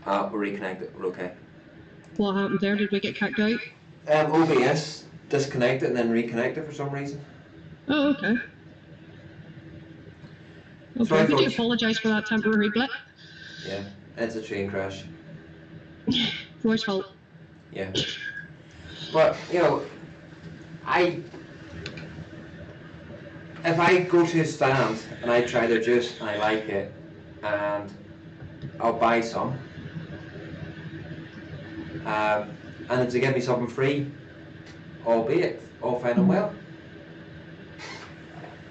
We're reconnected. We're okay. What happened there? Did we get kicked out? OBS disconnected and then reconnected for some reason. Oh, okay. Okay, would you apologise for that temporary blip? Yeah, it's a train crash. Roy's fault. Yeah. But, you know, if I go to a stand and I try their juice and I like it, and I'll buy some, and if they give me something free, albeit all fine and well.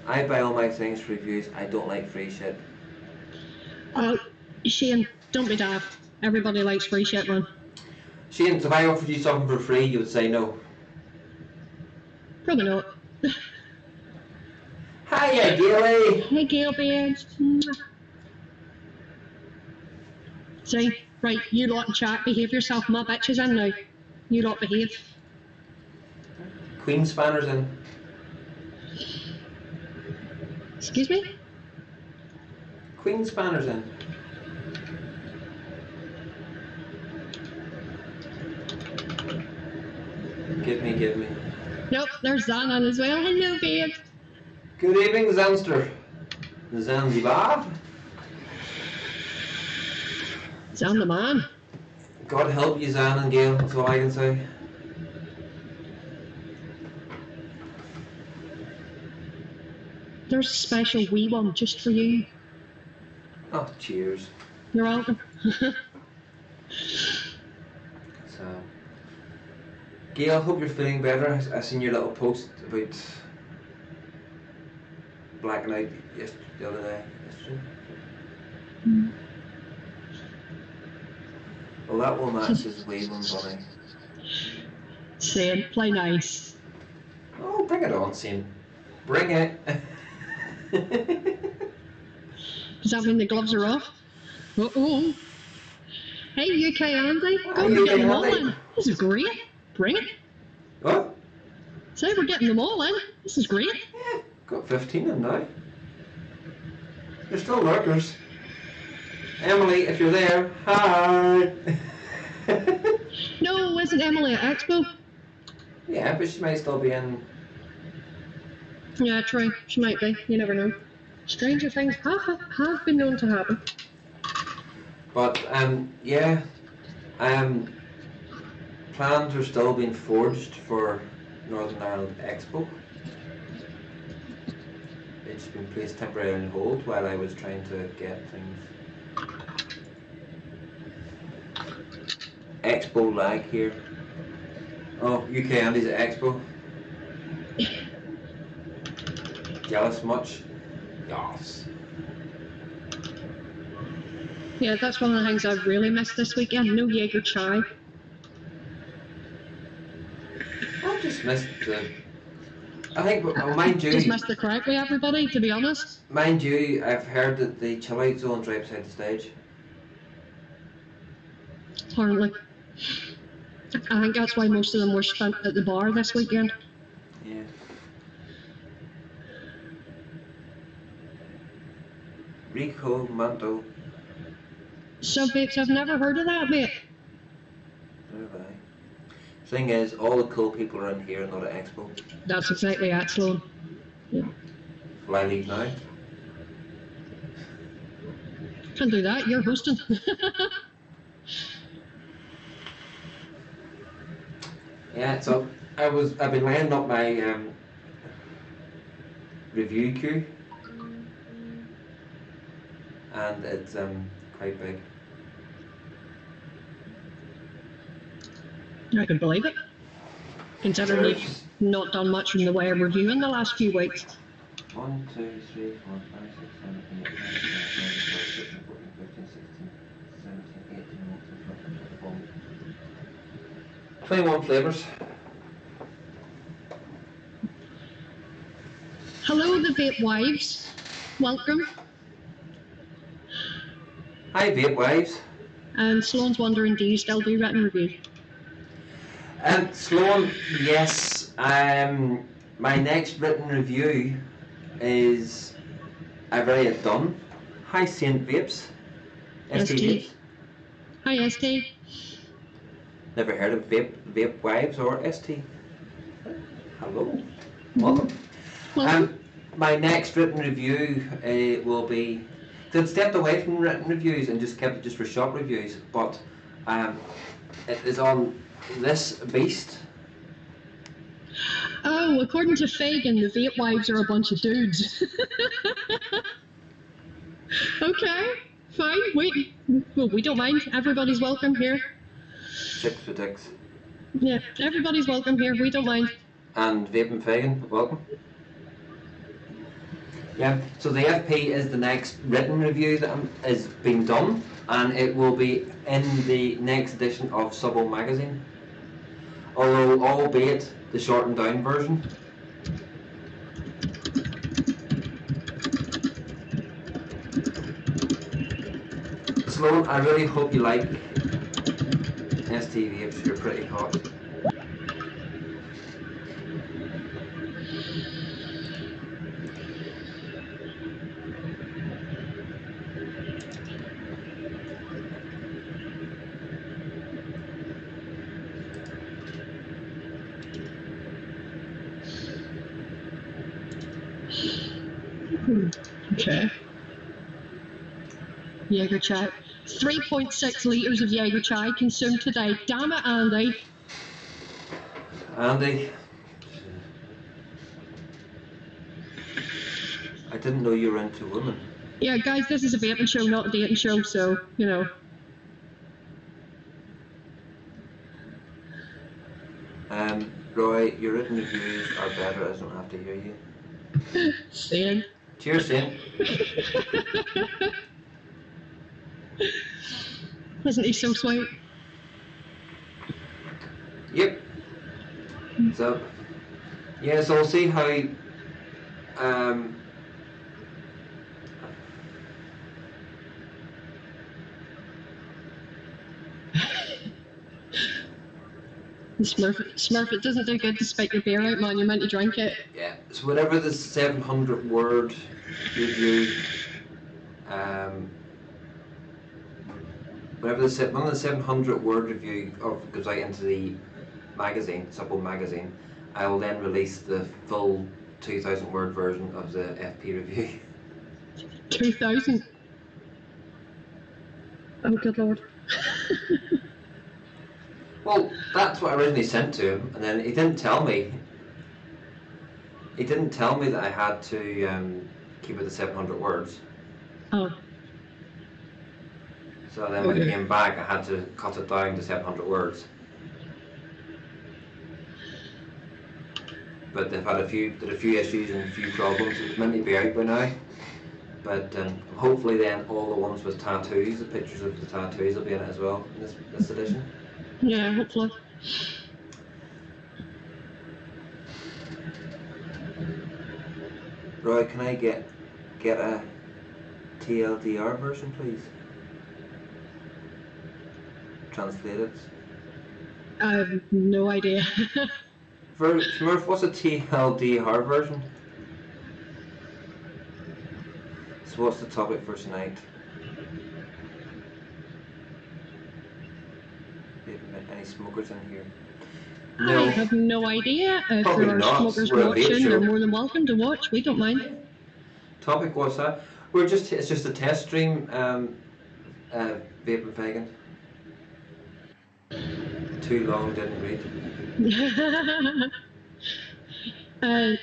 I buy all my things for reviews. I don't like free shit. Shane, don't be daft. Everybody likes free shit, man. Shane, if I offered you something for free, you would say no. Probably not. Hiya, Gaily. Hey, Gail babes. See, right, you lot in chat, behave yourself. My bitch is in now. You lot behave. Queen Spanner's in. Excuse me? Queen Spanner's in. Give me. Nope, there's Zanan as well. Hello, babe. Good evening, Zanster. Zanzibar. Zan the man. God help you, Zan and Gail. That's all I can say. There's a special wee one just for you. Oh, cheers. You're welcome. So, Gail, hope you're feeling better. I seen your little post about blacking out the other day. Yesterday. Mm. Well, that will match his waving bunny. Saying, play nice. Oh, bring it on, Sam. Bring it. Does that mean the gloves are off? Uh-oh. Hey, UK Andy. Hi, Go, we're UK getting them all Andy. in. This is great. Bring it. What? Say, we're getting them all in. This is great. Yeah, got 15 in now. They're still lurkers. Emily, if you're there, hi. No, isn't Emily at Expo? Yeah, but she might still be in. Yeah, true. She might be. You never know. Stranger things have been known to happen. But yeah, plans are still being forged for Northern Ireland Expo. It's been placed temporarily on hold while I was trying to get things. Expo lag here. Oh, UK Andy's at Expo. Jealous much? Yes. Yeah, that's one of the things I've really missed this weekend. No Jaeger chai. I just missed the. I think, mind you. Just missed the correct way, everybody, to be honest. Mind you, I've heard that the chill out zone's right beside the stage. Apparently. I think that's why most of them were spent at the bar this weekend. Yeah. Rico, Manto. Sub Vapes, I've never heard of that, mate. Neither have I. Thing is, all the cool people are in here, not at Expo. That's exactly it, Sloan. Yeah. Will I leave now? Can't do that, you're hosting. Yeah, so I've been lining up my review queue, and it's quite big. I can believe it. Considering you've not done much in the way of reviewing the last few weeks. 1, 2, 3, 4, 5, 6, 7, 8, 9, 10, 11, 12, 13, 14, 15, 16, 17, 18, 19, 20, 21 flavours. Hello, the Vape Wives. Welcome. Hi, Vape Wives. And Sloan's wondering, do you still do written reviews? Sloan, yes. My next written review is I've already done. Hi, Saint Vapes. ST Vapes. Hi, ST. Never heard of Vape Wives or ST. Hello. Welcome. My next written review will be. I'd stepped away from written reviews and just kept it just for shop reviews, but it is on this beast. Oh, according to Fagan, the Vape Wives are a bunch of dudes. Okay, fine. Well, we don't mind. Everybody's welcome here. Chicks for dicks. Yeah, everybody's welcome here. We don't mind. And Vaping Fagan, welcome. Yeah, so the FP is the next written review that is being done, and it will be in the next edition of Subbo magazine, although albeit the shortened down version. Sloan, I really hope you like ST Vapes. You're pretty hot. Okay. Jaeger chai. 3.6 litres of Jaeger chai consumed today. Damn it, Andy. Andy, I didn't know you were into women. Yeah, guys, this is a vaping show, not a dating show, so, you know. Roy, your written reviews are better. I don't have to hear you. Stan. Cheers, Stan. Isn't he so sweet? Yep. So, yeah, so we'll see how Smurf, it doesn't do good to spit your beer out, man. You're meant to drink it. yeah, so whatever the 700 word review, whenever one of the 700 word review goes out into the magazine, Subbo magazine, I will then release the full 2,000 word version of the FP review. 2,000. Oh, good lord. Well, that's what I originally sent to him, and then he didn't tell me. He didn't tell me that I had to keep it to 700 words. Oh. So then when it came back, I had to cut it down to 700 words. But they've had a few issues and a few problems. It's meant to be out by now. But hopefully then all the ones with tattoos, the pictures of the tattoos will be in it as well in this edition. Yeah, hopefully. Roy, can I get a TLDR version, please? Translated. I have no idea. Smurf, what's a TLDR version? So what's the topic for tonight? Any smokers in here? No. I have no idea. If Probably there are not. smokers We're a vape watching, show. they're more than welcome to watch. We don't mind. Yeah. Topic, what's that? It's just a test stream, Vape and Vegan. Too long, didn't read.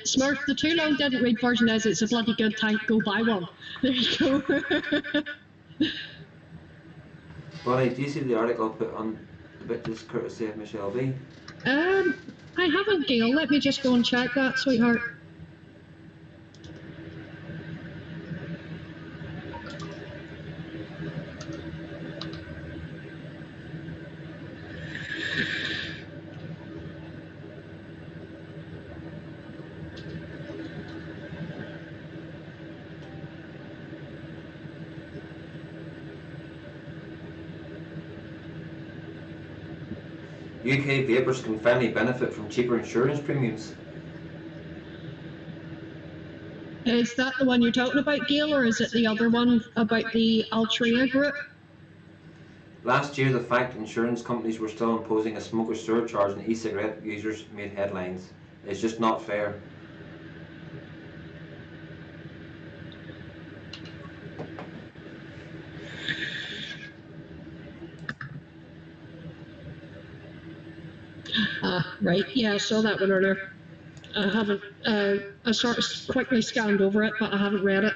Smurf, the too long didn't read version is it's a bloody good time. Go buy one. There you go. Bonnie, do you see the article put on the bit this courtesy of Michelle B? I haven't, Gail. Let me just go and check that, sweetheart. UK vapers can finally benefit from cheaper insurance premiums. Is that the one you're talking about, Gail, or is it the other one about the Altria group? Last year, the fact insurance companies were still imposing a smoker surcharge on e-cigarette users made headlines. It's just not fair. Right. Yeah, I saw that one earlier. I haven't. I sort of quickly scanned over it, but I haven't read it.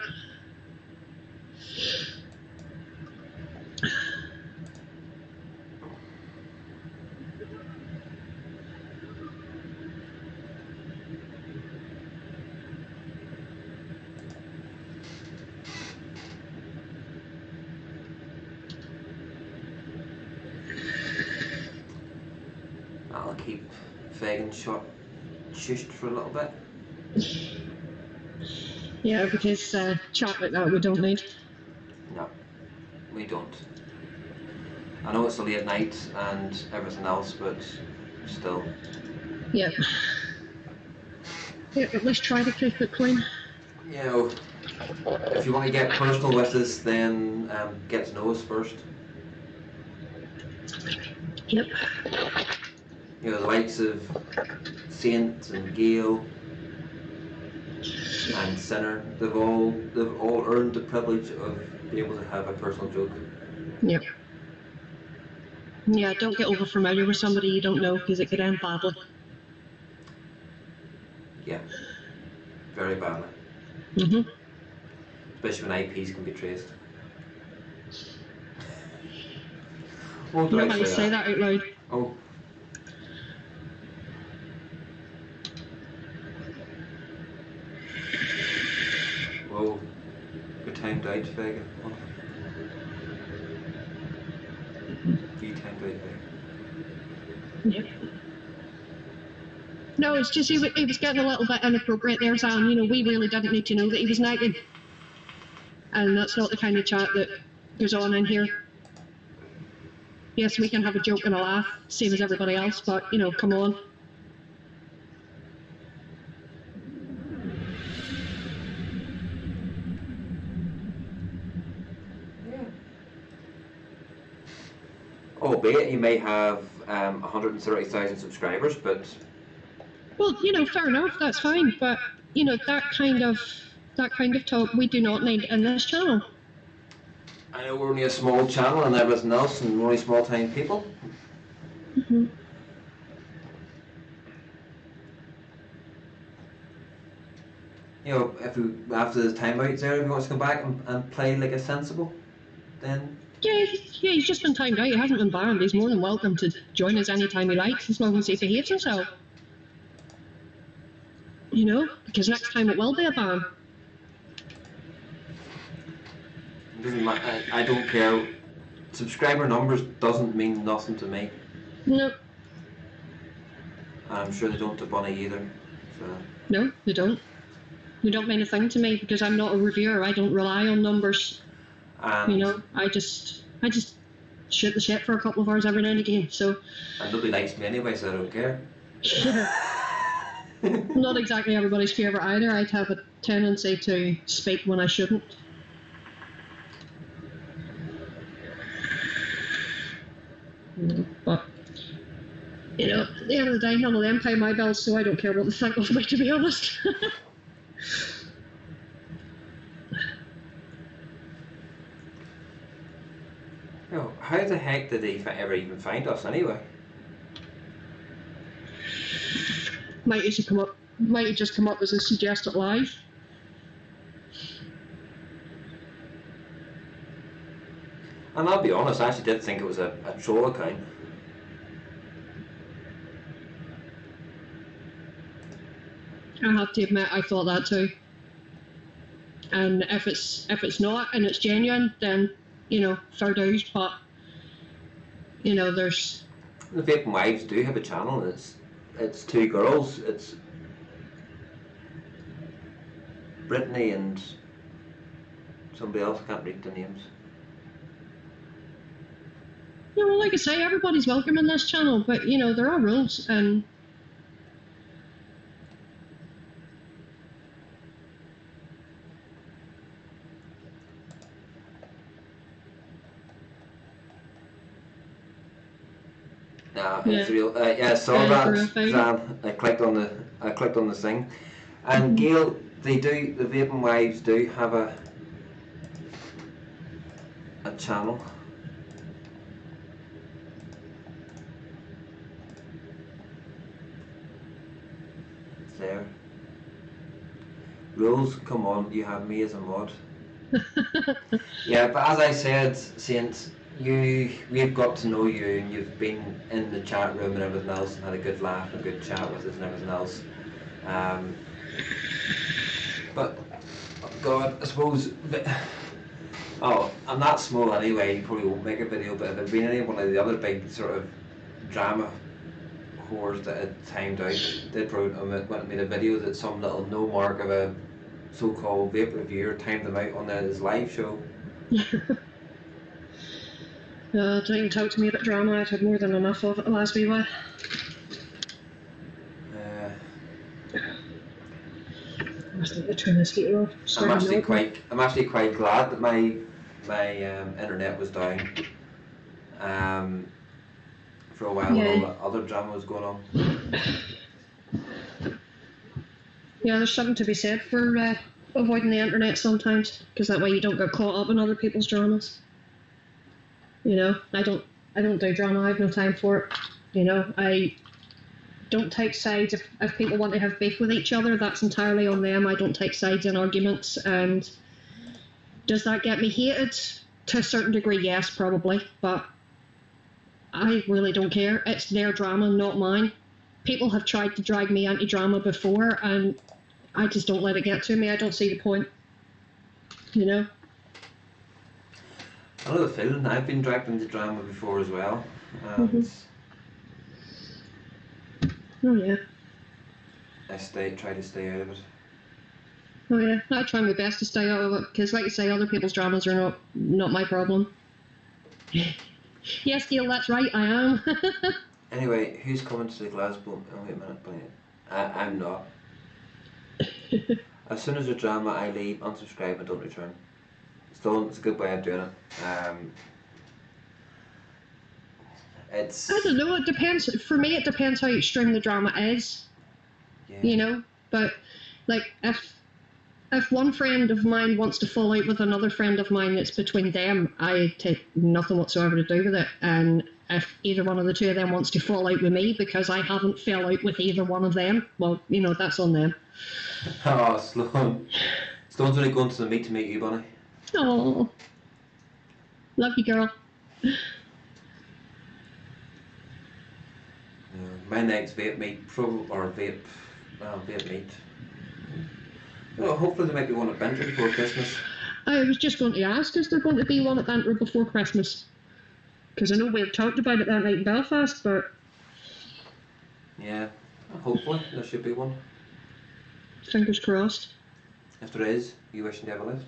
I'll keep Vegan shushed for a little bit. Yeah, because chat like that we don't need. No, we don't. I know it's a late night and everything else, but still. Yeah. Yeah, at least try to keep it clean. You know, if you want to get personal with us, then get to know us first. Yep. You know, the likes of Saint and Gail and Sinner, they've all earned the privilege of being able to have a personal joke. Yep. Yeah, don't get over familiar with somebody you don't know because it could end badly. Yeah, very badly. Mhm. Especially when IPs can be traced. What You did know I how you say that out loud? Oh. Whoa. Good timed out, Vegan. Oh. You timed out, Vegan. Yep. No, it's just he was getting a little bit inappropriate there, Sam. You know, we really didn't need to know that he was nagging. And that's not the kind of chat that goes on in here. Yes, we can have a joke and a laugh, same as everybody else, but, you know, come on. Albeit he may have 130,000 subscribers, but... Well, you know, fair enough, that's fine, but, you know, that kind of talk we do not need in this channel. I know we're only a small channel and everything else, and we're only small-time people. Mm-hmm. You know, if we, after the timeout there, if he wants to come back and play like a sensible, then... Yeah, he's just been timed out. He hasn't been banned. He's more than welcome to join us anytime he likes, as long as he behaves himself. You know, because next time it will be a ban. It doesn't matter. I don't care. Subscriber numbers doesn't mean nothing to me. No. And I'm sure they don't to Bonnie either. So. No, they don't. They don't mean a thing to me because I'm not a reviewer. I don't rely on numbers. And you know, I just shoot the shit for a couple of hours every now and again. So. And nobody likes me anyway, so I don't care. Not exactly everybody's favourite either. I'd have a tendency to speak when I shouldn't. But at the end of the day, none of them pay my bills, so I don't care what they think of me, to be honest. How the heck did he ever even find us anyway? Might have just come up as a suggested live. And I'll be honest, I actually did think it was a troll account. I have to admit, I thought that too. And if it's not and it's genuine, then fair dues. But there's The Vaping Wives do have a channel. It's two girls. It's Brittany and somebody else. I can't read the names. well, like I say, everybody's welcome in this channel, but there are rules, and Nah, it's real. Yeah, I saw that. Zan, I clicked on the thing, and Gail, the Vaping Wives do have a channel. It's there. Rules, come on, you have me as a mod. Yeah, but as I said, Saint, we've got to know you, and you've been in the chat room and everything else, and had a good laugh and a good chat with us and everything else. But oh God, I suppose. Oh, I'm that small anyway. You probably won't make a video. But if there'd been any one of the other big sort of drama whores that had timed out, they'd probably went and made a video that some little no mark of a so-called vape reviewer timed them out on his live show. Don't even talk to me about drama. I've had more than enough of it the last wee while. I must think turn this heater off. I'm actually quite glad that my internet was down for a while when all the other drama was going on. Yeah, there's something to be said for avoiding the internet sometimes, because that way you don't get caught up in other people's dramas. I don't do drama. I have no time for it. I don't take sides. If people want to have beef with each other, that's entirely on them. I don't take sides in arguments. And does that get me hated? To a certain degree, yes, probably. But I really don't care. It's their drama, not mine. People have tried to drag me into drama before, and I just don't let it get to me. I don't see the point. I know the feeling. I've been dragged into drama before as well. Oh yeah. I try to stay out of it. Oh yeah, I try my best to stay out of it, because like I say, other people's dramas are not my problem. Yes, Gail, that's right, I am. Anyway, who's coming to the Glasgow? Oh wait a minute, I'm not. As soon as the drama, I leave, unsubscribe, and don't return. It's a good way of doing it. I don't know, it depends. For me, it depends how extreme the drama is. Yeah. But like if one friend of mine wants to fall out with another friend of mine, it's between them. I take nothing whatsoever to do with it. And if either one of the two of them wants to fall out with me because I haven't fell out with either one of them, well, that's on them. Oh, Sloan. Sloan's only going to the meet to meet you, Bunny. Oh, love you, girl. My next vape meet, vape meet. Well, hopefully there might be one at Bantry before Christmas. I was just going to ask, is there going to be one at Bantry before Christmas? Because I know we've talked about it that night in Belfast, but... Yeah, hopefully there should be one. Fingers crossed. If there is, you wishing to have a lift?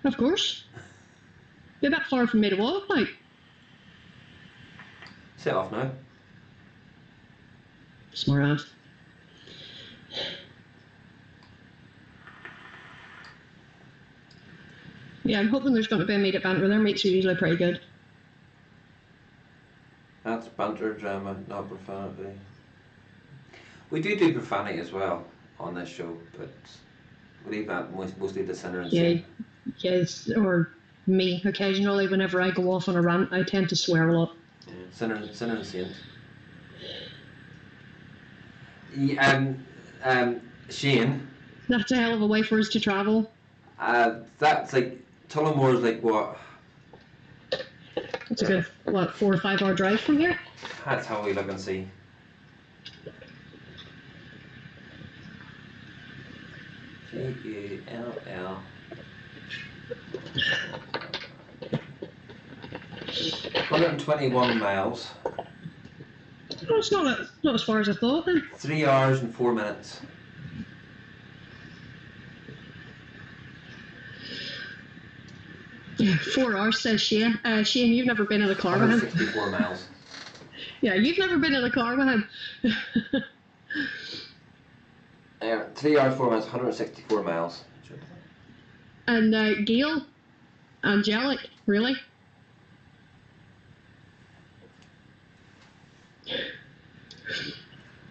Of course. Be a bit far from me to walk, like. Set off now. Smart ass. Yeah, I'm hoping there's going to be a meet at Bantry. Their meets are usually pretty good. Banter, drama, not profanity. We do profanity as well on this show, but we leave that mostly to Sinner and Saint. Yes, or me. Occasionally, whenever I go off on a rant, I tend to swear a lot. Yeah, Sinner and Saint. Yeah, Shane. That's a hell of a way for us to travel. That's like Tullamore's like what? It's a good 4 or 5 hour drive from here. That's how we look and see. Jull. 121 miles. Oh, it's not as far as I thought then. 3 hours and 4 minutes. Yeah, 4 hours, says Shane. Shane, you've never been in a car with him. 164 miles. Yeah, you've never been in a car with him. 3 hours, 4 minutes, 164 miles. And Gail, angelic, really?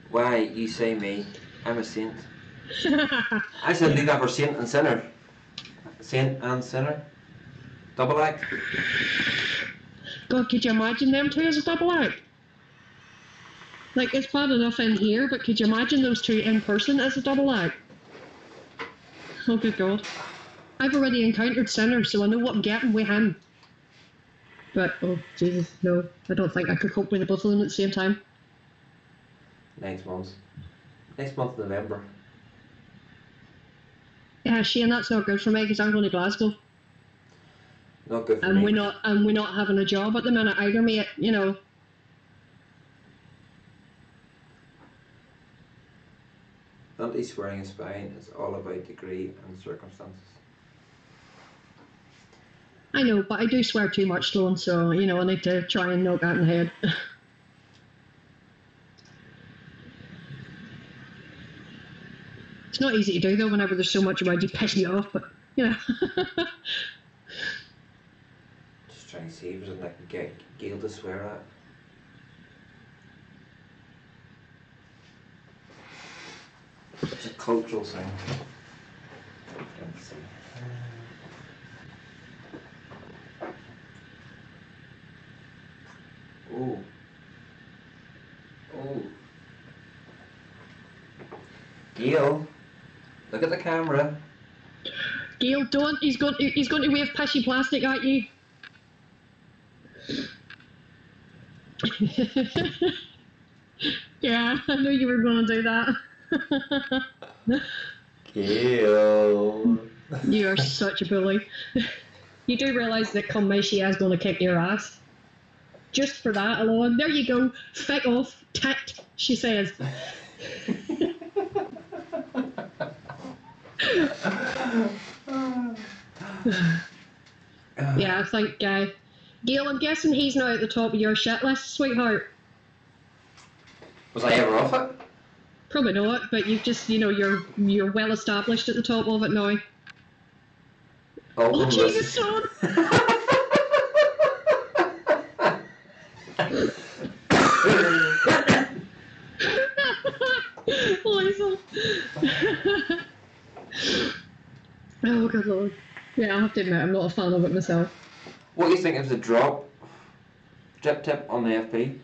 Why, you say me? I'm a saint. I said leave that for saint and sinner. Saint and sinner. Double act. God, could you imagine them two as a double act? Like, it's bad enough in here, but could you imagine those two in person as a double act? Oh, good God. I've already encountered Sinner, so I know what I'm getting with him. But, oh, Jesus, no. I don't think I could cope with the both of them at the same time. Next month, November. Yeah, Shane, that's not good for me, because I'm going to Glasgow. Not good for and me. We're not having a job at the minute either, mate, you know. Anti-swearing is fine. It's all about degree and circumstances. I know, but I do swear too much, Sloan, so, you know, I need to try and knock that in the head. It's not easy to do, though, whenever there's so much around you pissing you off, but, you know. Just trying to see if there's something I can get Gail to swear at. It's a cultural thing. Let's see. Oh. Gail, look at the camera. Gail, don't. He's going to wave pishy plastic at you. Yeah, I knew you were going to do that. Gail. You are such a bully. You do realise that come May she is going to kick your ass. Just for that alone. There you go. Feck off. Tit, she says. Yeah, I think, Gail, I'm guessing he's now at the top of your shit list, sweetheart. Was I ever off it? Probably not, but you've just, you know, you're well established at the top of it now. Oh, Jesus, son! Lisa. Oh, good Lord. Yeah, I have to admit, I'm not a fan of it myself. What do you think of the drip tip on the FP?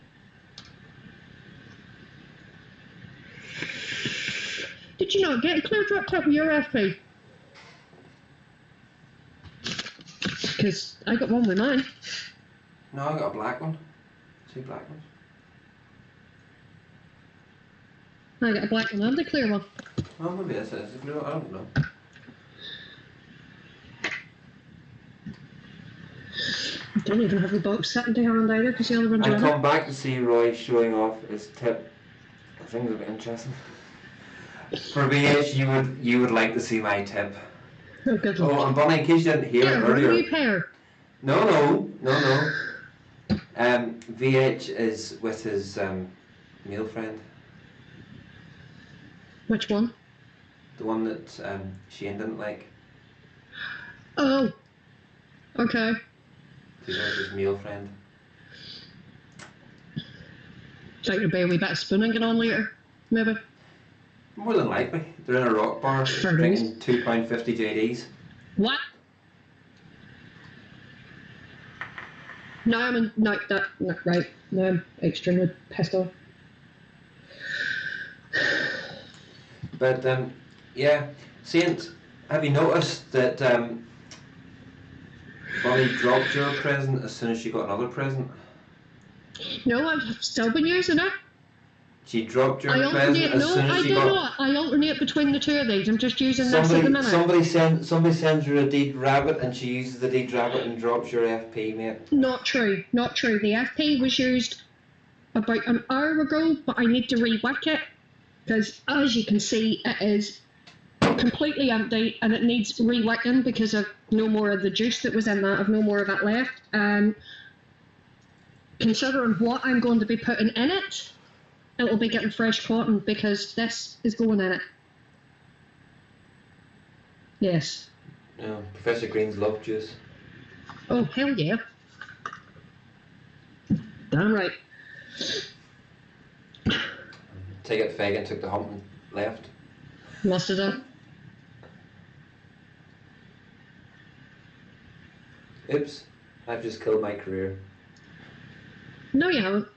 Did you not get a clear drip tip with your FP? Because I got one with mine. No, I got a black one. 2 black ones. I got a black one and a clear one. Oh, maybe this is. I don't know. I don't even have the box sitting to hand either because the other one's I on come back to see Roy showing off his tip. I think it's a bit interesting. For VH, you would like to see my tip. Oh, good Lord. Oh, and Bonnie, in case you didn't hear it earlier. Review pair. No. VH is with his male friend. Which one? The one that Shane didn't like. Oh. Okay. He's with his male friend. It's like there'll be a wee bit of spooning going on later, maybe. More than likely. They're in a rock bar drinking £2.50 JDs. What? Now I'm right. Now I'm extremely pissed off. But yeah, Saint, have you noticed that Bonnie dropped your present as soon as she got another present? No, I've still been using it. She dropped your present as soon as she got... I alternate between the two of these. I'm just using this at the minute. Somebody sends her a deed rabbit and she uses the deed rabbit and drops your FP, mate. Not true. Not true. The FP was used about an hour ago, but I need to re-wick it because, as you can see, it is completely empty and it needs re-wicking because of no more of the juice that was in that. I've no more of it left. Considering what I'm going to be putting in it, it will be getting fresh cotton because this is going in it. Yes. Yeah, Professor Green's love juice. Oh, hell yeah. Damn right. Take it, Fagin took the hump and left. Must have done. Oops, I've just killed my career. No, you haven't.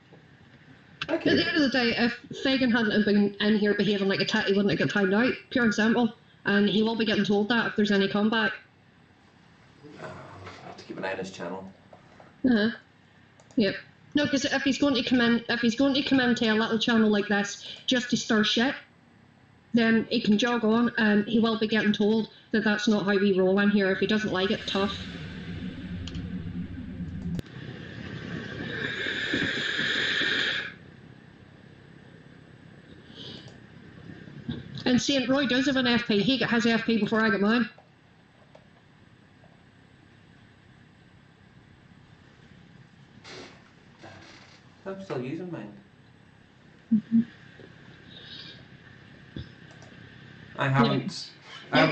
Okay. At the end of the day, if Fagin hadn't been in here behaving like a tit, he wouldn't have got timed out. Pure and simple. And he will be getting told that if there's any comeback. I'll have to keep an eye on his channel. Yep. No, because if he's going to come in, to a little channel like this just to stir shit, then he can jog on, and he will be getting told that that's not how we roll in here. If he doesn't like it, tough. And St. Roy does have an FP. He has FP before I get mine. I'm still using mine. I haven't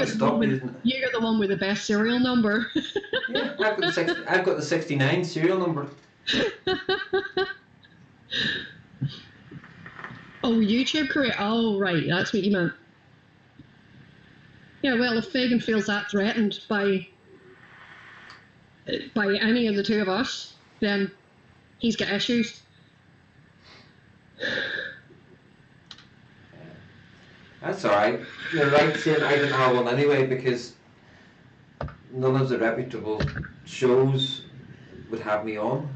stopped using it. You got the one with the best serial number. Yeah, I've got the 69 serial number. Oh, YouTube career. Oh, right, that's what you meant. Yeah, well, if Fagin feels that threatened by any of the two of us, then he's got issues. That's alright. You're right saying I didn't have one anyway because none of the reputable shows would have me on.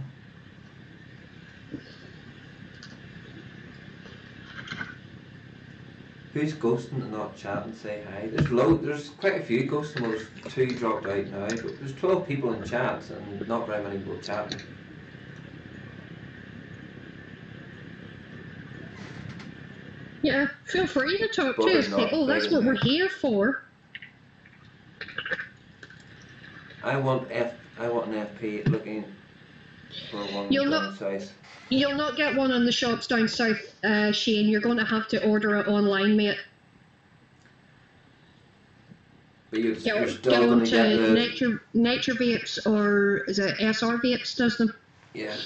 Who's ghosting and not chatting? Say hi. There's quite a few ghosting. Well, there's 2 dropped out now, but there's 12 people in chats and not very many people chatting. Yeah, feel free to talk to us, people. That's what we're here for. I want an FP looking for one down south. You'll not get one on the shops down south, Shane. You're going to have to order it online, mate. But you're still get going on to get the... Nature Vapes, or is it SR Vapes does them? Yeah.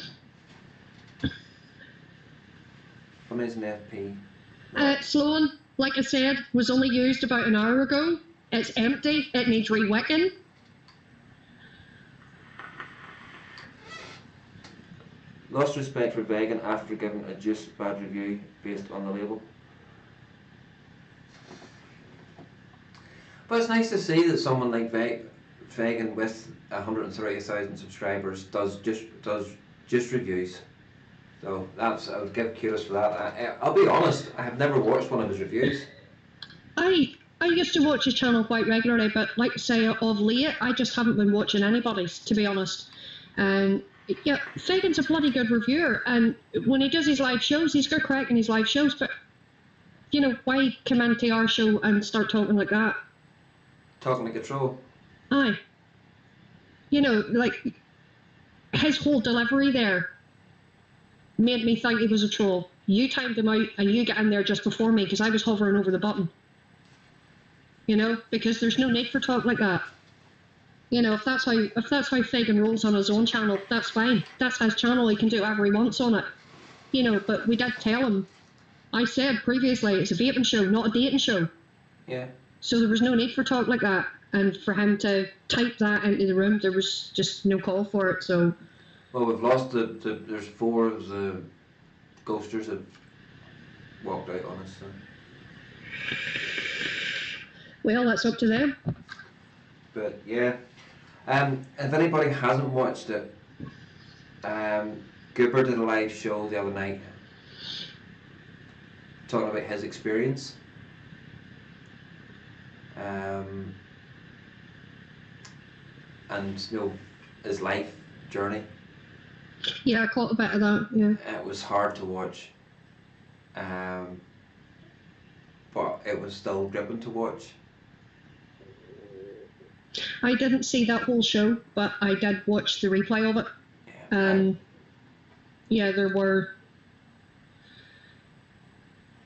How many's an FP? Sloan, like I said, was only used about an hour ago. It's empty. It needs re-wicking. Lost respect for vegan after giving a juice bad review based on the label. But it's nice to see that someone like Vegan with 130,000 subscribers does just reviews. So I'll give kudos for that. I'll be honest, I have never watched one of his reviews. I used to watch his channel quite regularly, but like I say, of late, I just haven't been watching anybody's, to be honest. Yeah, Fagan's a bloody good reviewer, and when he does his live shows, he's got crack in his live shows, but, you know, why come into our show and start talking like that? Talking like a troll. Aye. You know, like, his whole delivery there made me think he was a troll. You timed him out, and you got in there just before me, because I was hovering over the button. You know, because there's no need for talk like that. You know, if that's how Fagin rolls on his own channel, that's fine. That's his channel. He can do whatever he wants on it. you know, but we did tell him. I said previously it's a vaping show, not a dating show. Yeah. So there was no need for talk like that, and for him to type that into the room, there was just no call for it. So. Well, we've lost there's 4 of the ghosters that walked out on us. So. Well, that's up to them. But yeah, if anybody hasn't watched it, Goober did a live show the other night talking about his experience. And you know, his life journey. Yeah, I caught a bit of that. Yeah. It was hard to watch, but it was still gripping to watch. I didn't see that whole show, but I did watch the replay of it. Yeah, yeah, there were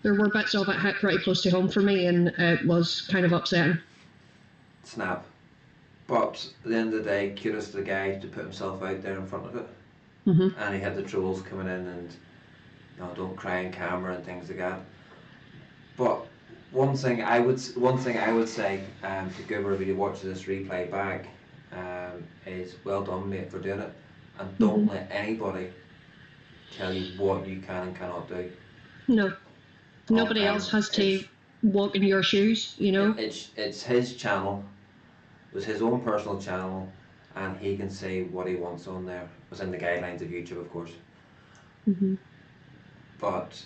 bits of it hit pretty close to home for me, and it was kind of upsetting. Snap. But at the end of the day, kudos to the guy to put himself out there in front of it. Mm-hmm. And he had the trolls coming in and, you know, don't cry on camera and things like that. But one thing I would say to Goober if you watch this replay back is well done, mate, for doing it, and don't let anybody tell you what you can and cannot do. No, nobody else has to walk in your shoes. You know, it's his channel. It was his own personal channel, and he can say what he wants on there. Within the guidelines of YouTube, of course. Mm-hmm. But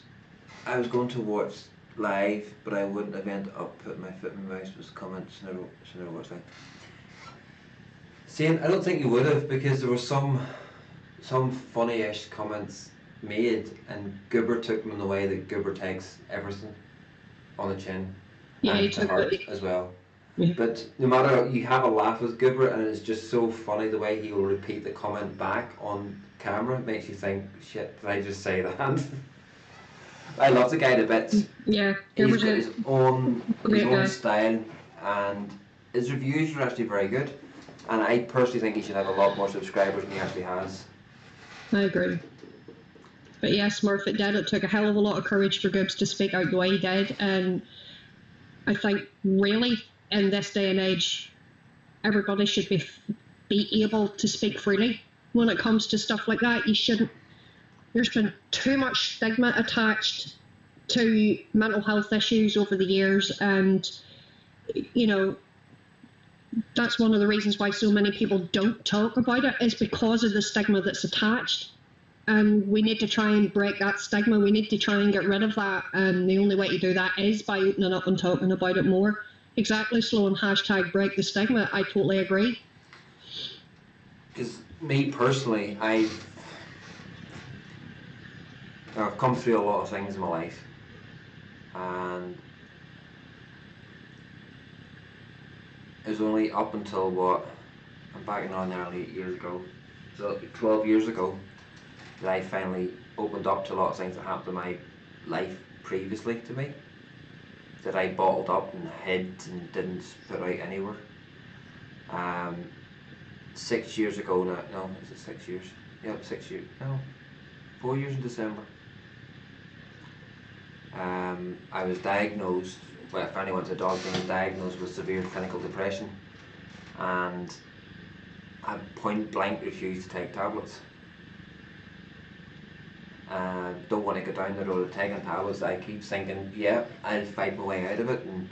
I was going to watch live, but I wouldn't have ended up putting my foot in my mouth. Was comments, so never watched that. Saying, I don't think you would have, because there were some funny-ish comments made, and Goober took them in the way that Goober takes everything on the chin. Yeah, and he to took heart it. as well. Yeah. But no matter, you have a laugh with Goober, and it's just so funny the way he will repeat the comment back on camera. It makes you think, shit, did I just say that? I love the guy to bits. Yeah, he's got his own guy. style, and his reviews are actually very good. And I personally think he should have a lot more subscribers than he actually has. I agree. But yeah, Smurf, it took a hell of a lot of courage for Gibbs to speak out the way he did, and I think really in this day and age, everybody should be able to speak freely when it comes to stuff like that. You shouldn't. There's been too much stigma attached to mental health issues over the years, and you know, that's one of the reasons why so many people don't talk about it, is because of the stigma that's attached. And we need to try and break that stigma. We need to try and get rid of that, and the only way to do that is by opening up and talking about it more. Exactly, Sloan, hashtag break the stigma. I totally agree. Because me personally, I've come through a lot of things in my life, and it was only up until I'm back on nearly 8 years ago, so 12 years ago, that I finally opened up to a lot of things that happened in my life previously to me, that I bottled up and hid and didn't put out anywhere. 6 years ago now, no, is it 6 years? Yeah, 6 years, no, 4 years in December. I was diagnosed, well, if anyone's a doctor, I was diagnosed with severe clinical depression, and I point blank refused to take tablets. Don't want to go down the road of taking tablets. I keep thinking, yeah, I'll fight my way out of it, and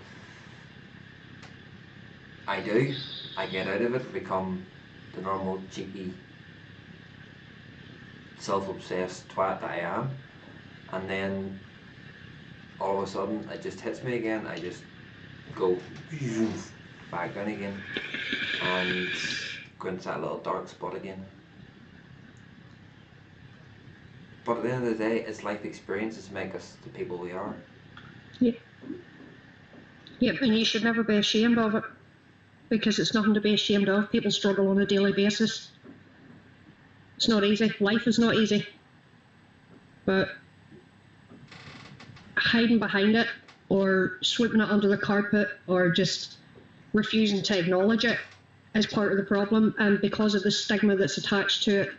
I do. I get out of it, become the normal cheeky, self-obsessed twat that I am, and then all of a sudden it just hits me again. I just go back down again and go into that little dark spot again. But at the end of the day, it's life experiences make us the people we are. Yep. Yep, and you should never be ashamed of it, because it's nothing to be ashamed of. People struggle on a daily basis. It's not easy. Life is not easy. But hiding behind it, or sweeping it under the carpet, or just refusing to acknowledge it is part of the problem. And because of the stigma that's attached to it,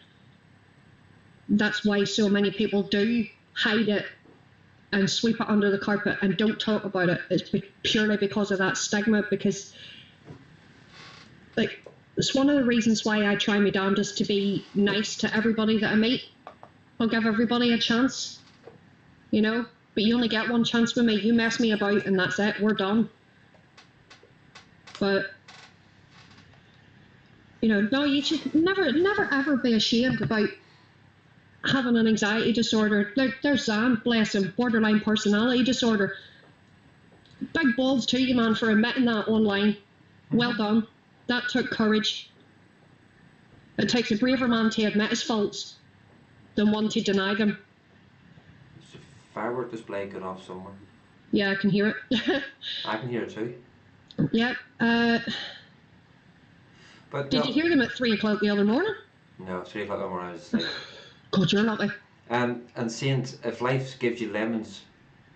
that's why so many people do hide it and sweep it under the carpet and don't talk about it, it's purely because of that stigma. Because, like, it's one of the reasons why I try my damnedest to be nice to everybody that I meet. I'll give everybody a chance, you know, but you only get one chance with me. You mess me about and that's it, we're done. But, you know, no, you should never ever be ashamed about having an anxiety disorder. There's Zan, bless him, borderline personality disorder. Big balls to you, man, for admitting that online. Well done. That took courage. It takes a braver man to admit his faults than one to deny them. There's a firework display going off somewhere. Yeah, I can hear it. I can hear it too. Yeah. But did you hear them at 3 o'clock the other morning? No, 3 o'clock in the morning I was asleep. God, you're lucky. And Saint, if life gives you lemons,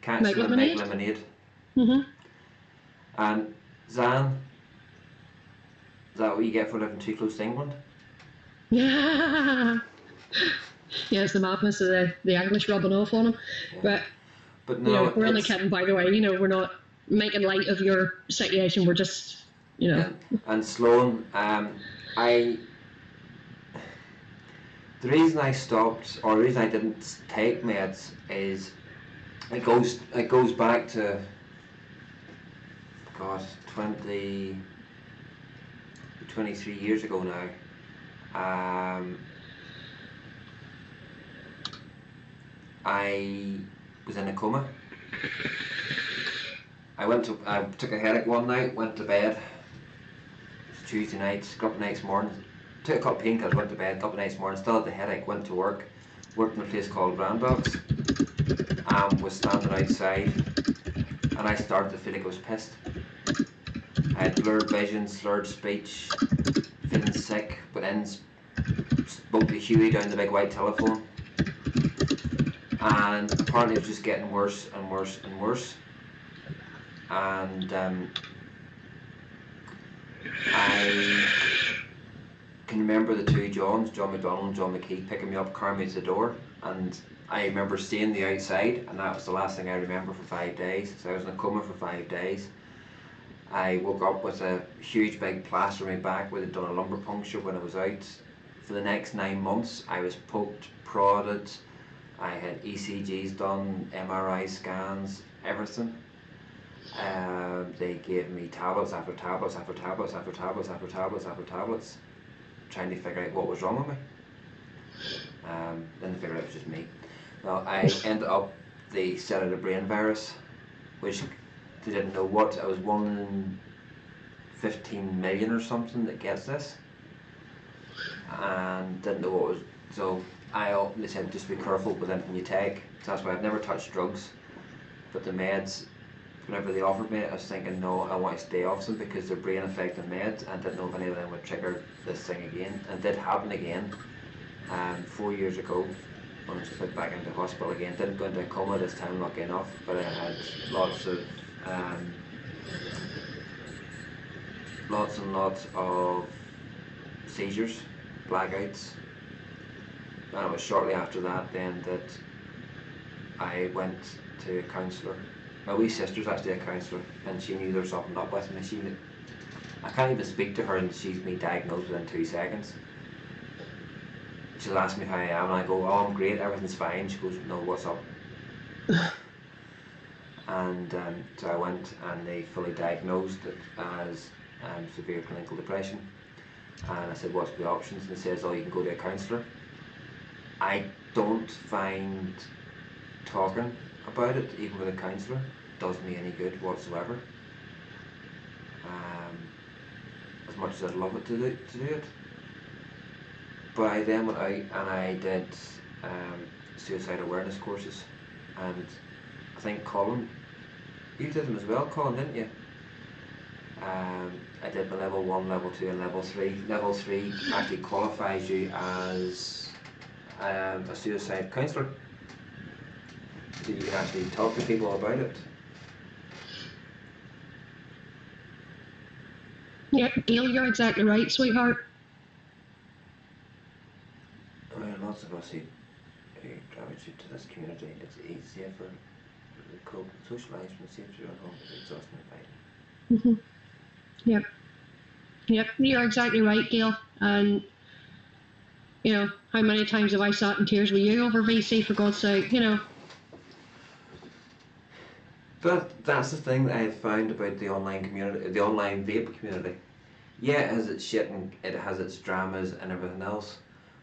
catch Make them and make lemonade. lemonade. And Zan, is that what you get for living too close to England? Yeah. Yeah, it's the madness of the English rubbing off on him. Yeah. But no, you know, we're only kidding, by the way. You know, we're not making light of your situation. We're just, you know. Yeah. And Sloan, the reason I stopped, or the reason I didn't take meds, is it goes back to, God, 23 years ago now. I was in a coma. I took a headache one night, went to bed. It was Tuesday night, got up the next morning, took a couple of painkillers, went to bed, got up the next morning, still had the headache, went to worked in a place called Granddogs, was standing outside, and I started to feel like I was pissed. I had blurred vision, slurred speech, feeling sick, but then spoke to Huey down the big white telephone. And apparently it was just getting worse and worse and worse. And I can remember the two Johns, John McDonald and John McKee, picking me up, carrying me to the door. And I remember seeing the outside, and that was the last thing I remember for 5 days. So I was in a coma for 5 days. I woke up with a huge big plaster on my back where they'd done a lumbar puncture when I was out. For the next 9 months, I was poked, prodded. I had ECGs done, MRI scans, everything. They gave me tablets after tablets after tablets after tablets after tablets after tablets, trying to figure out what was wrong with me. Then they figured out it was just me. Well, I ended up, they said I had a brain virus, which they didn't know what. I was 1 in 15 million or something that gets this, and didn't know what was. So they said just be careful with anything you take. So that's why I've never touched drugs. But the meds, whenever they offered me it, I was thinking, no, I want to stay off them because they're brain affecting meds, and didn't know if any of them would trigger this thing again. And it did happen again 4 years ago when I was put back into hospital again. Didn't go into a coma this time, lucky enough, but I had lots and lots of seizures, blackouts. And it was shortly after that then that I went to a counsellor. My wee sister's actually a counsellor, and she knew there was something up with me. I can't even speak to her, and she's been diagnosed within 2 seconds. She'll ask me how I am, and I go, oh, I'm great, everything's fine. She goes, no, what's up? And so I went, and they fully diagnosed it as severe clinical depression. And I said, what's the options? And they says, oh, you can go to a counsellor. I don't find talking about it, even with a counsellor, does me any good whatsoever. As much as I'd love it to do it. But I then went out and I did suicide awareness courses, and I think Colin, you did them as well, Colin, didn't you? I did the level 1, level 2 and level 3. Level 3 actually qualifies you as a suicide counsellor. So you can actually talk to people about it. Yeah, Gail, you're exactly right, sweetheart. Well, lots of us who gravitate contribute to this community. It's easier for the cope and socialise from the safety at home. It's exhausting and fighting. Yep. Yep, you're exactly right, Gail. And, you know, how many times have I sat in tears with you over VC, for God's sake, you know? But that's the thing that I've found about the online community, the online vape community. Yeah, it has its shit and it has its dramas and everything else.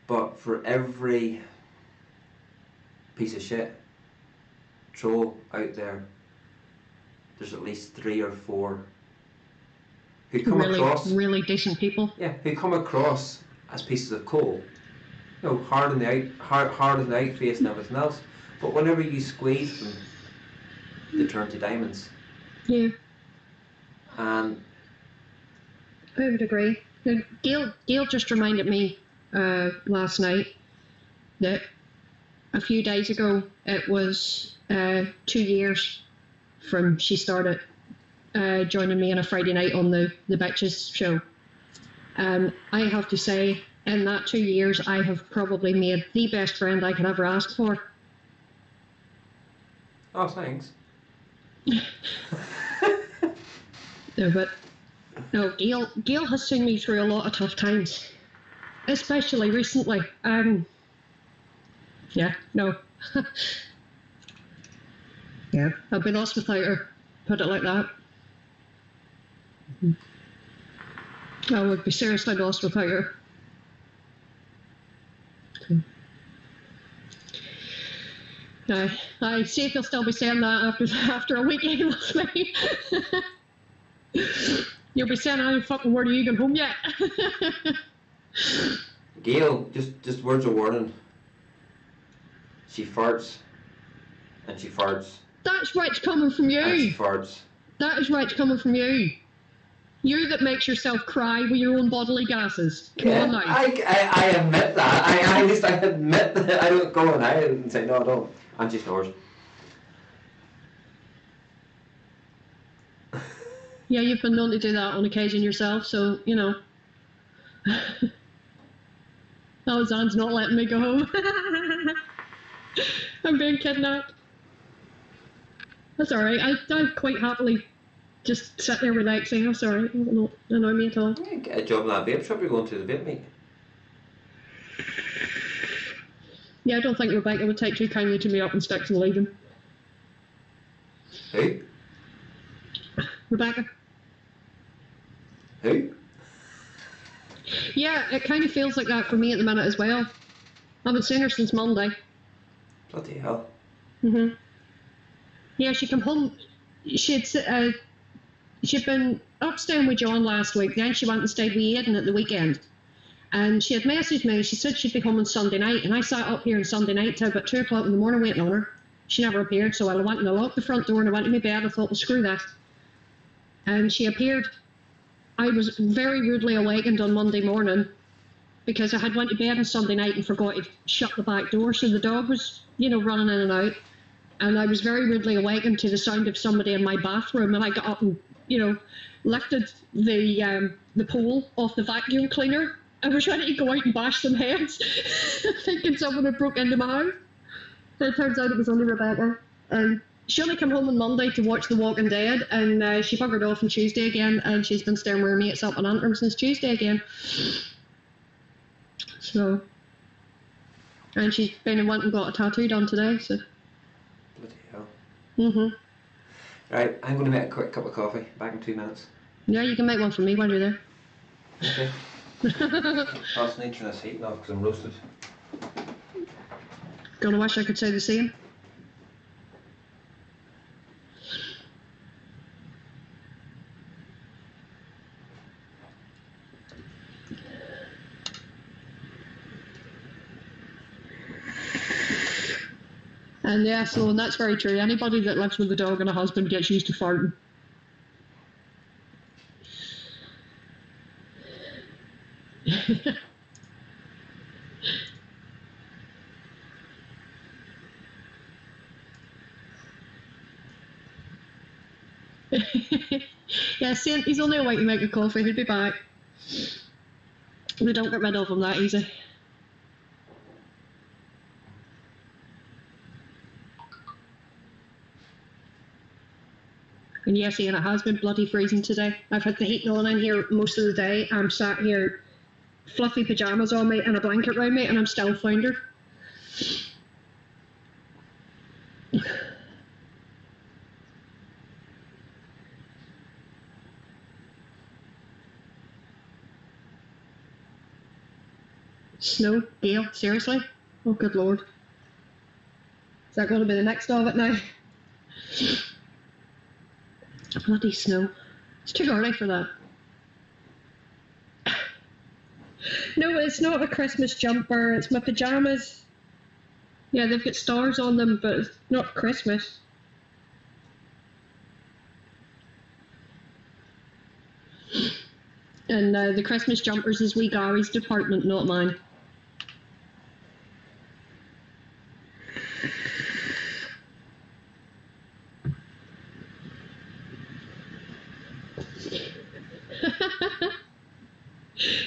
But for every piece of shit troll out there, there's at least 3 or 4 who come across really decent people. Yeah, who come across as pieces of coal. You know, hard on the out face and everything else. But whenever you squeeze them, they turn to diamonds. Yeah. And I would agree. Gail just reminded me last night that a few days ago it was 2 years from she started joining me on a Friday night on the Bitches show. I have to say, in that 2 years, I have probably made the best friend I could ever ask for. Oh, thanks. No, but no, Gail has seen me through a lot of tough times, especially recently. Yeah, no. Yeah, I'd be lost without her, put it like that. I would be seriously lost without her. I see if you'll still be saying that after a weekend with me. You'll be saying, "I ain't fucking word of you going home yet." Gail, just words of warning. She farts, and she farts. That's right, it's coming from you. And she farts. That is right, it's coming from you. You that makes yourself cry with your own bodily gases. Come on now. I admit that. I admit that I don't go and hide it and say, no, I don't. And she snores. Yeah, you've been known to do that on occasion yourself, so, you know. Oh, Zan's not letting me go home. I'm being kidnapped. That's alright, I'd quite happily just sit there relaxing. That's alright, it won't annoy me at all. Yeah, get a job in that vape shop, you're going to the vape meet. Yeah, I don't think Rebecca would take too kindly to me up in sticks and leaving. Who? Rebecca. Who? Yeah, it kind of feels like that for me at the minute as well. I haven't seen her since Monday. Bloody hell. Yeah, she came home. She'd been up staying with John last week. Then she went and stayed with Aidan at the weekend. And she had messaged me. She said she'd be home on Sunday night. And I sat up here on Sunday night till about 2 o'clock in the morning waiting on her. She never appeared. So I went and I locked the front door and I went to my bed. I thought, well, screw that. And she appeared. I was very rudely awakened on Monday morning because I had went to bed on Sunday night and forgot to shut the back door. So the dog was, you know, running in and out. And I was very rudely awakened to the sound of somebody in my bathroom. And I got up and, you know, lifted the pole off the vacuum cleaner. I was ready to go out and bash some heads, thinking someone had broke into my house. And it turns out it was only Rebecca. And she only came home on Monday to watch The Walking Dead, and she buggered off on Tuesday again, and she's been staying with her mates up in Antrim since Tuesday again. So, and she's been and went and got a tattoo done today, so. Bloody hell. Right, I'm going to make a quick cup of coffee. Back in 2 minutes. Yeah, you can make one for me while you're there. Okay. That's nature in this heat now because I'm roasted. Gonna wish I could say the same. And yeah, so and that's very true. Anybody that lives with a dog and a husband gets used to farting. Yeah, see, he's only awake to make a coffee. He'll be back. We don't get rid of him that easy. And yes, Ian, it has been bloody freezing today. I've had the heating on in here most of the day. I'm sat here, fluffy pyjamas on me and a blanket around me, and I'm still floundered. Snow, gale, seriously? Oh, good lord. Is that going to be the next of it now? Bloody snow. It's too early for that. No, it's not a Christmas jumper, it's my pyjamas. Yeah, they've got stars on them, but it's not Christmas. And the Christmas jumpers is wee Gary's department, not mine.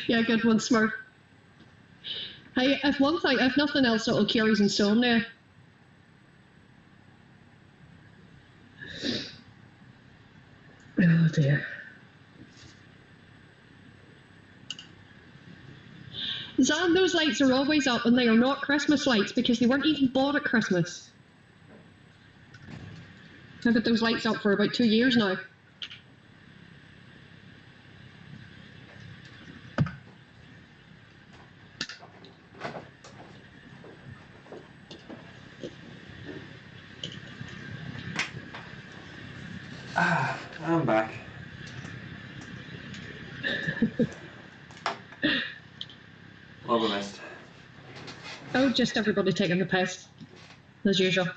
Yeah, good one, Smurf. Hey, if one thing, if nothing else, it'll cure his insomnia. Oh dear. Zan, those lights are always up, and they are not Christmas lights because they weren't even bought at Christmas. I've had those lights up for about 2 years now. I'm back. What have I missed? Oh, just everybody taking the piss, as usual.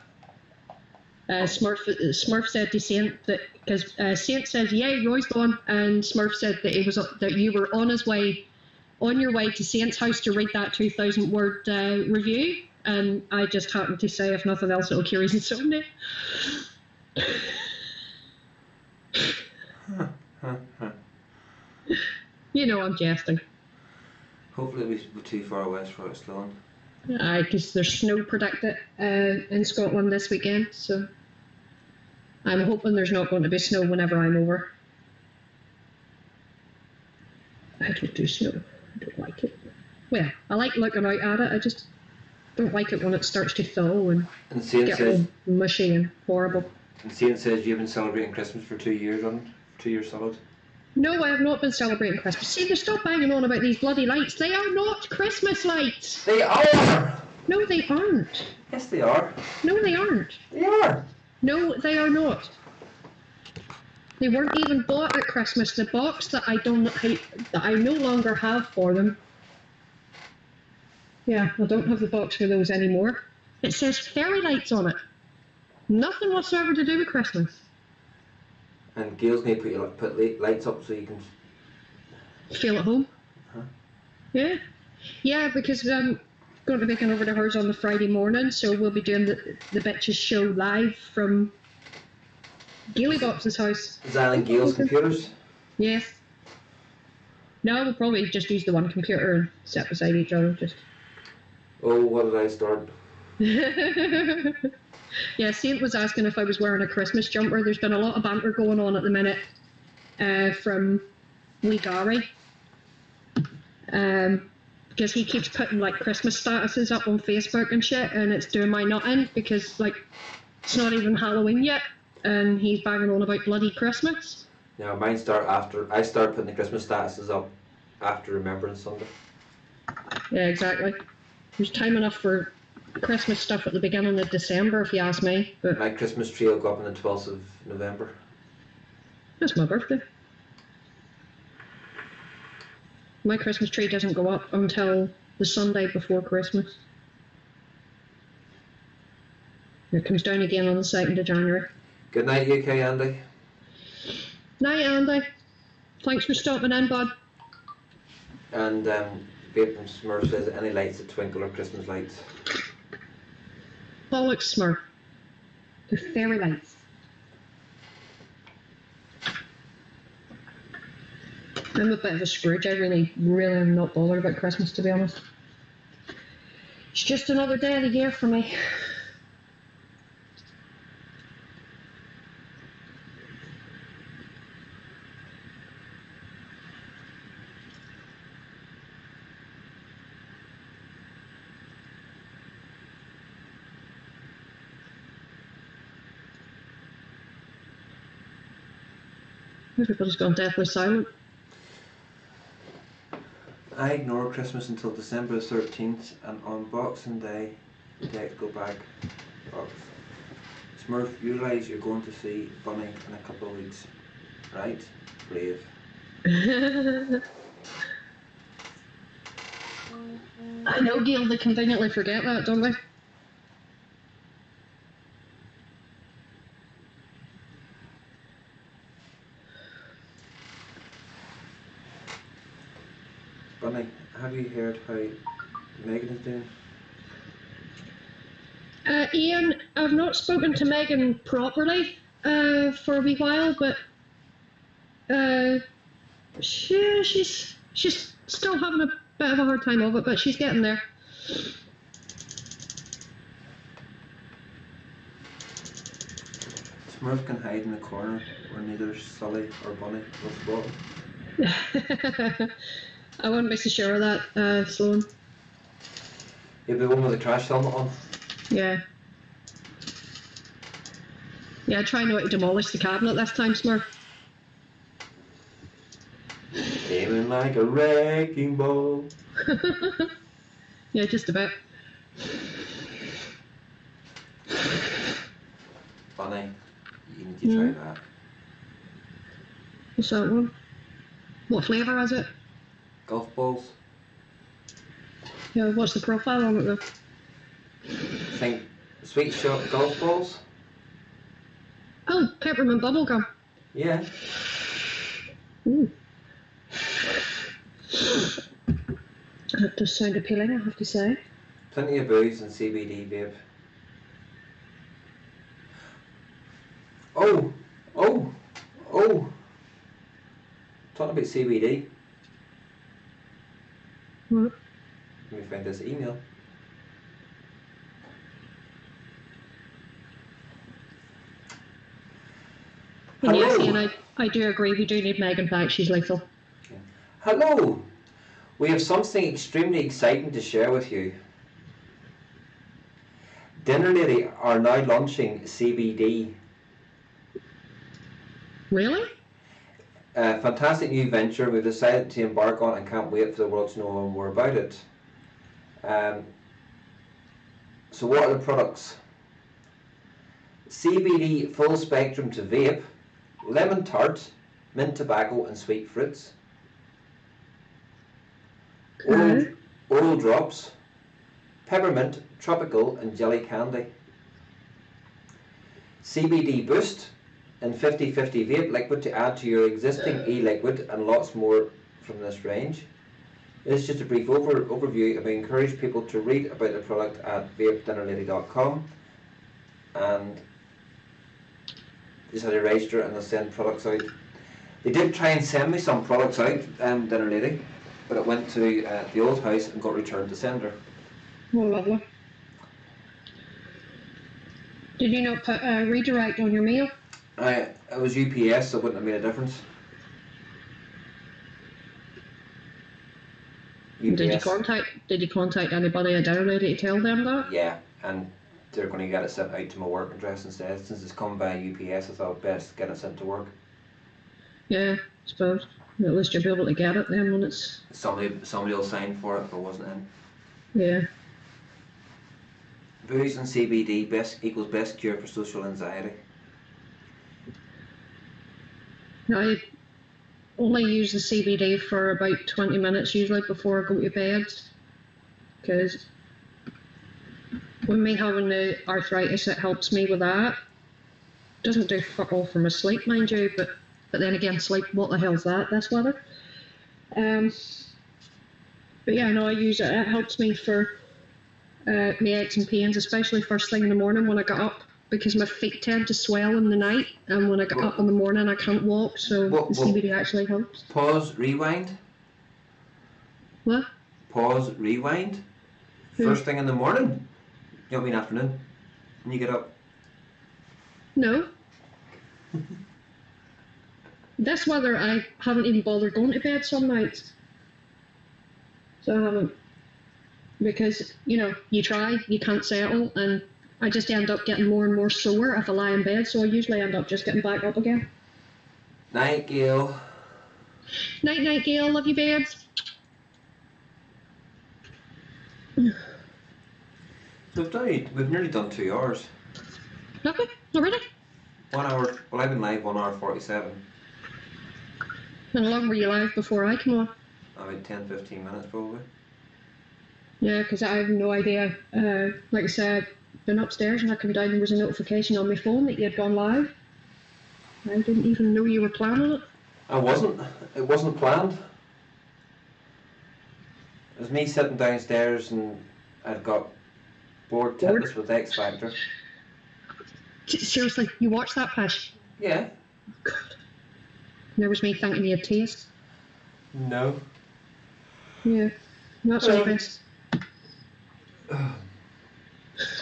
Smurf said to Saint that because Saint says, "Yay, Roy's gone," and Smurf said that he was that you were on your way to Saint's house to read that 2,000-word review, and I just happened to say, if nothing else, it'll cure his insomnia. You know I'm jesting. Hopefully we're too far west for it still on. Because there's snow predicted in Scotland this weekend, so I'm hoping there's not going to be snow whenever I'm over. I don't do snow. I don't like it. Well, I like looking out at it. I just don't like it when it starts to thaw and get all mushy and horrible. And Saint says you've been celebrating Christmas for 2 years on 2 years solid. No, I have not been celebrating Christmas. See, they're still banging on about these bloody lights. They are not Christmas lights. They are! No, they aren't. Yes, they are. No, they aren't. They are. No, they are not. They weren't even bought at Christmas. The box that I no longer have for them. Yeah, I don't have the box for those anymore. It says fairy lights on it. Nothing whatsoever to do with Christmas. And Gail's need to put lights up so you can feel at home. Huh? Yeah. Yeah, because I'm going to be going over to hers on the Friday morning, so we'll be doing the Bitches show live from Gailey Box's house. Is that on Gail's computers? Yes. No, we'll probably just use the one computer and sit beside each other. Just. Oh, what did I start? Yeah, Saint was asking if I was wearing a Christmas jumper. There's been a lot of banter going on at the minute from wee Gary. Because he keeps putting like Christmas statuses up on Facebook and shit, and it's doing my nut in because like it's not even Halloween yet, and he's banging on about bloody Christmas. Yeah, mine start after. I start putting the Christmas statuses up after Remembrance Sunday. Yeah, exactly. There's time enough for Christmas stuff at the beginning of December, if you ask me. But my Christmas tree will go up on the 12th of November. That's my birthday. My Christmas tree doesn't go up until the Sunday before Christmas. It comes down again on the 2nd of January. Good night, UK Andy. Night, Andy. Thanks for stopping in, bud. And Vaping Smurf says any lights that twinkle are Christmas lights. Bollocks, Smurf. They're fairy lights. I'm a bit of a Scrooge. I really am not bothered about Christmas, to be honest. It's just another day of the year for me. Everybody's gone deathly silent. I ignore Christmas until December 13th, and on Boxing Day, the decks go back. Box. Smurf, you realise you're going to see Bunny in a couple of weeks, right? Brave. I know, Gail, they conveniently forget that, don't they? Bunny, have you heard how Megan is doing? Ian, I've not spoken to Megan properly for a wee while, but she's still having a bit of a hard time of it, but she's getting there. Smurf can hide in the corner where neither Sully or Bunny will spot him. I wouldn't be so sure of that, Sloan. You'll be the one with the crash helmet on. Yeah. Yeah, try not to demolish the cabinet this time, Smurf. Aiming like a wrecking ball. Yeah, just a bit. Bunny, you need to try that. What's that one? What flavour is it? Golf balls. Yeah, what's the profile on it though? Think sweet shot golf balls. Oh, peppermint bubblegum. Yeah. Ooh. That does sound appealing, I have to say. Plenty of booze and CBD vape. Oh! Talking about CBD. What? Let me find this email. And yes, Hello. Ian, I do agree, we do need Megan back, she's lethal. Okay. Hello! We have something extremely exciting to share with you. Dinner Lady are now launching CBD. Really? A fantastic new venture we've decided to embark on and can't wait for the world to know more about it. So what are the products? CBD full spectrum to vape, lemon tart, mint tobacco and sweet fruits. Oral drops, peppermint, tropical and jelly candy. CBD boost and 50/50 vape liquid to add to your existing e-liquid and lots more from this range. This is just a brief overview, and we encourage people to read about the product at vapedinnerlady.com, and just had to register and they'll send products out. They did try and send me some products out, Dinner Lady, but it went to the old house and got returned to sender. Oh, lovely. Did you not put a redirect on your mail? It was UPS, so it wouldn't have made a difference. UPS. Did you contact anybody at Dinner Lady to tell them that? Yeah, and they're going to get it sent out to my work address instead. Since it's come by UPS, I thought best get it sent to work. Yeah, I suppose. At least you'll be able to get it then when it's... Somebody will sign for it if I wasn't in. Yeah. Booze and CBD equals best cure for social anxiety. I only use the CBD for about 20 minutes usually before I go to bed, because with me having the arthritis, it helps me with that. Doesn't do fuck all for my sleep, mind you, but then again, sleep, what the hell's that this weather? But yeah, no, I use it. It helps me for my aches and pains, especially first thing in the morning when I get up, because my feet tend to swell in the night, and when I get up in the morning I can't walk, so the CBD actually helps. Pause, rewind. What? Pause, rewind. First thing in the morning? You don't mean afternoon? When you get up? No. This weather I haven't even bothered going to bed some nights. So I haven't. Because, you try, you can't settle, and I just end up getting more and more sore if I lie in bed, so I usually end up just getting back up again. Night, Gail. Night, night, Gail. Love you, babes. We've nearly done 2 hours. Okay, already? 1 hour. Well, I've been live 1 hour 47. And how long were you live before I came on? About 10-15 minutes probably. Yeah, because I have no idea. Like I said, been upstairs and I come down, there was a notification on my phone that you had gone live. I didn't even know you were planning it. I wasn't. It wasn't planned. It was me sitting downstairs and I'd got bored titless with X Factor. Seriously, you watched that, Pash? Yeah. God. There was me thinking you had taste. No. Yeah, that's what it is.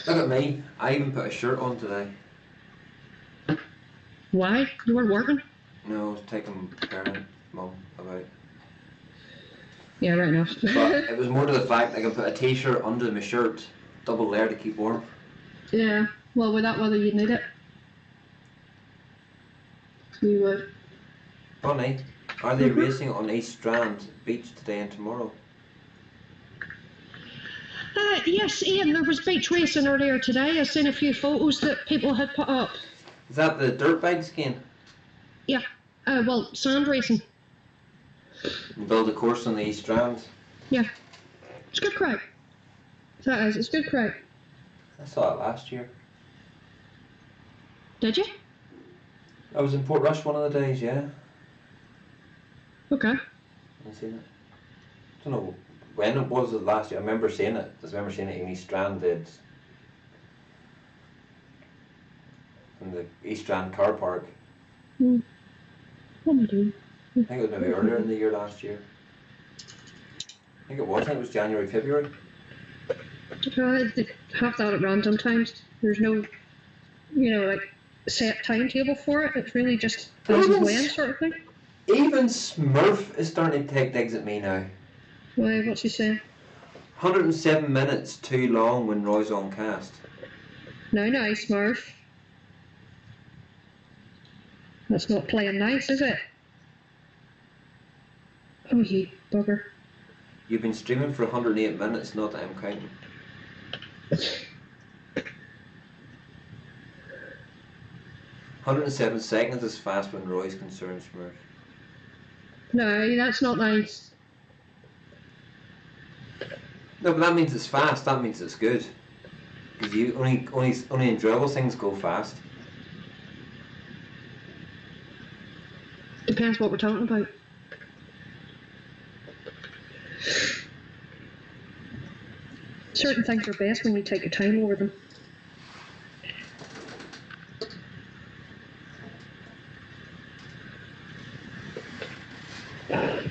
Look at me. I even put a shirt on today. Why? You weren't working? No, I was taking parent mum about. Yeah, right enough. But it was more to the fact I can put a t-shirt under my shirt, double layer to keep warm. Yeah, well, with that weather you'd need it. You would. Bonnie, are they racing on East Strand Beach today and tomorrow? Yes, Ian, there was beach racing earlier today. I've seen a few photos that people had put up. Is that the dirt bike skiing? Yeah, well, sand racing. And build a course on the East Strand? Yeah, it's good crack. That is, it's good crack. I saw it last year. Did you? I was in Portrush one of the days, yeah. Okay. I've seen it. I don't know when it was last year. I remember seeing it. I remember seeing it in East Strand did. In the East Strand car park. What am I doing? I think it was maybe earlier in the year last year. I think it was. I think it was January, February. They have that at random times. There's no, like, set timetable for it. It's really just as and when sort of thing. Even Smurf is starting to take digs at me now. Why, what's he saying? 107 minutes too long when Roy's on cast. No, Smurf. That's not playing nice, is it? Oh, you bugger. You've been streaming for 108 minutes, not that I'm counting. $107 is fast when Roy's concerned, Smurf. No, that's not nice. No, but that means it's fast. That means it's good. Because you only enjoyable things go fast. Depends what we're talking about. Certain things are best when you take your time over them.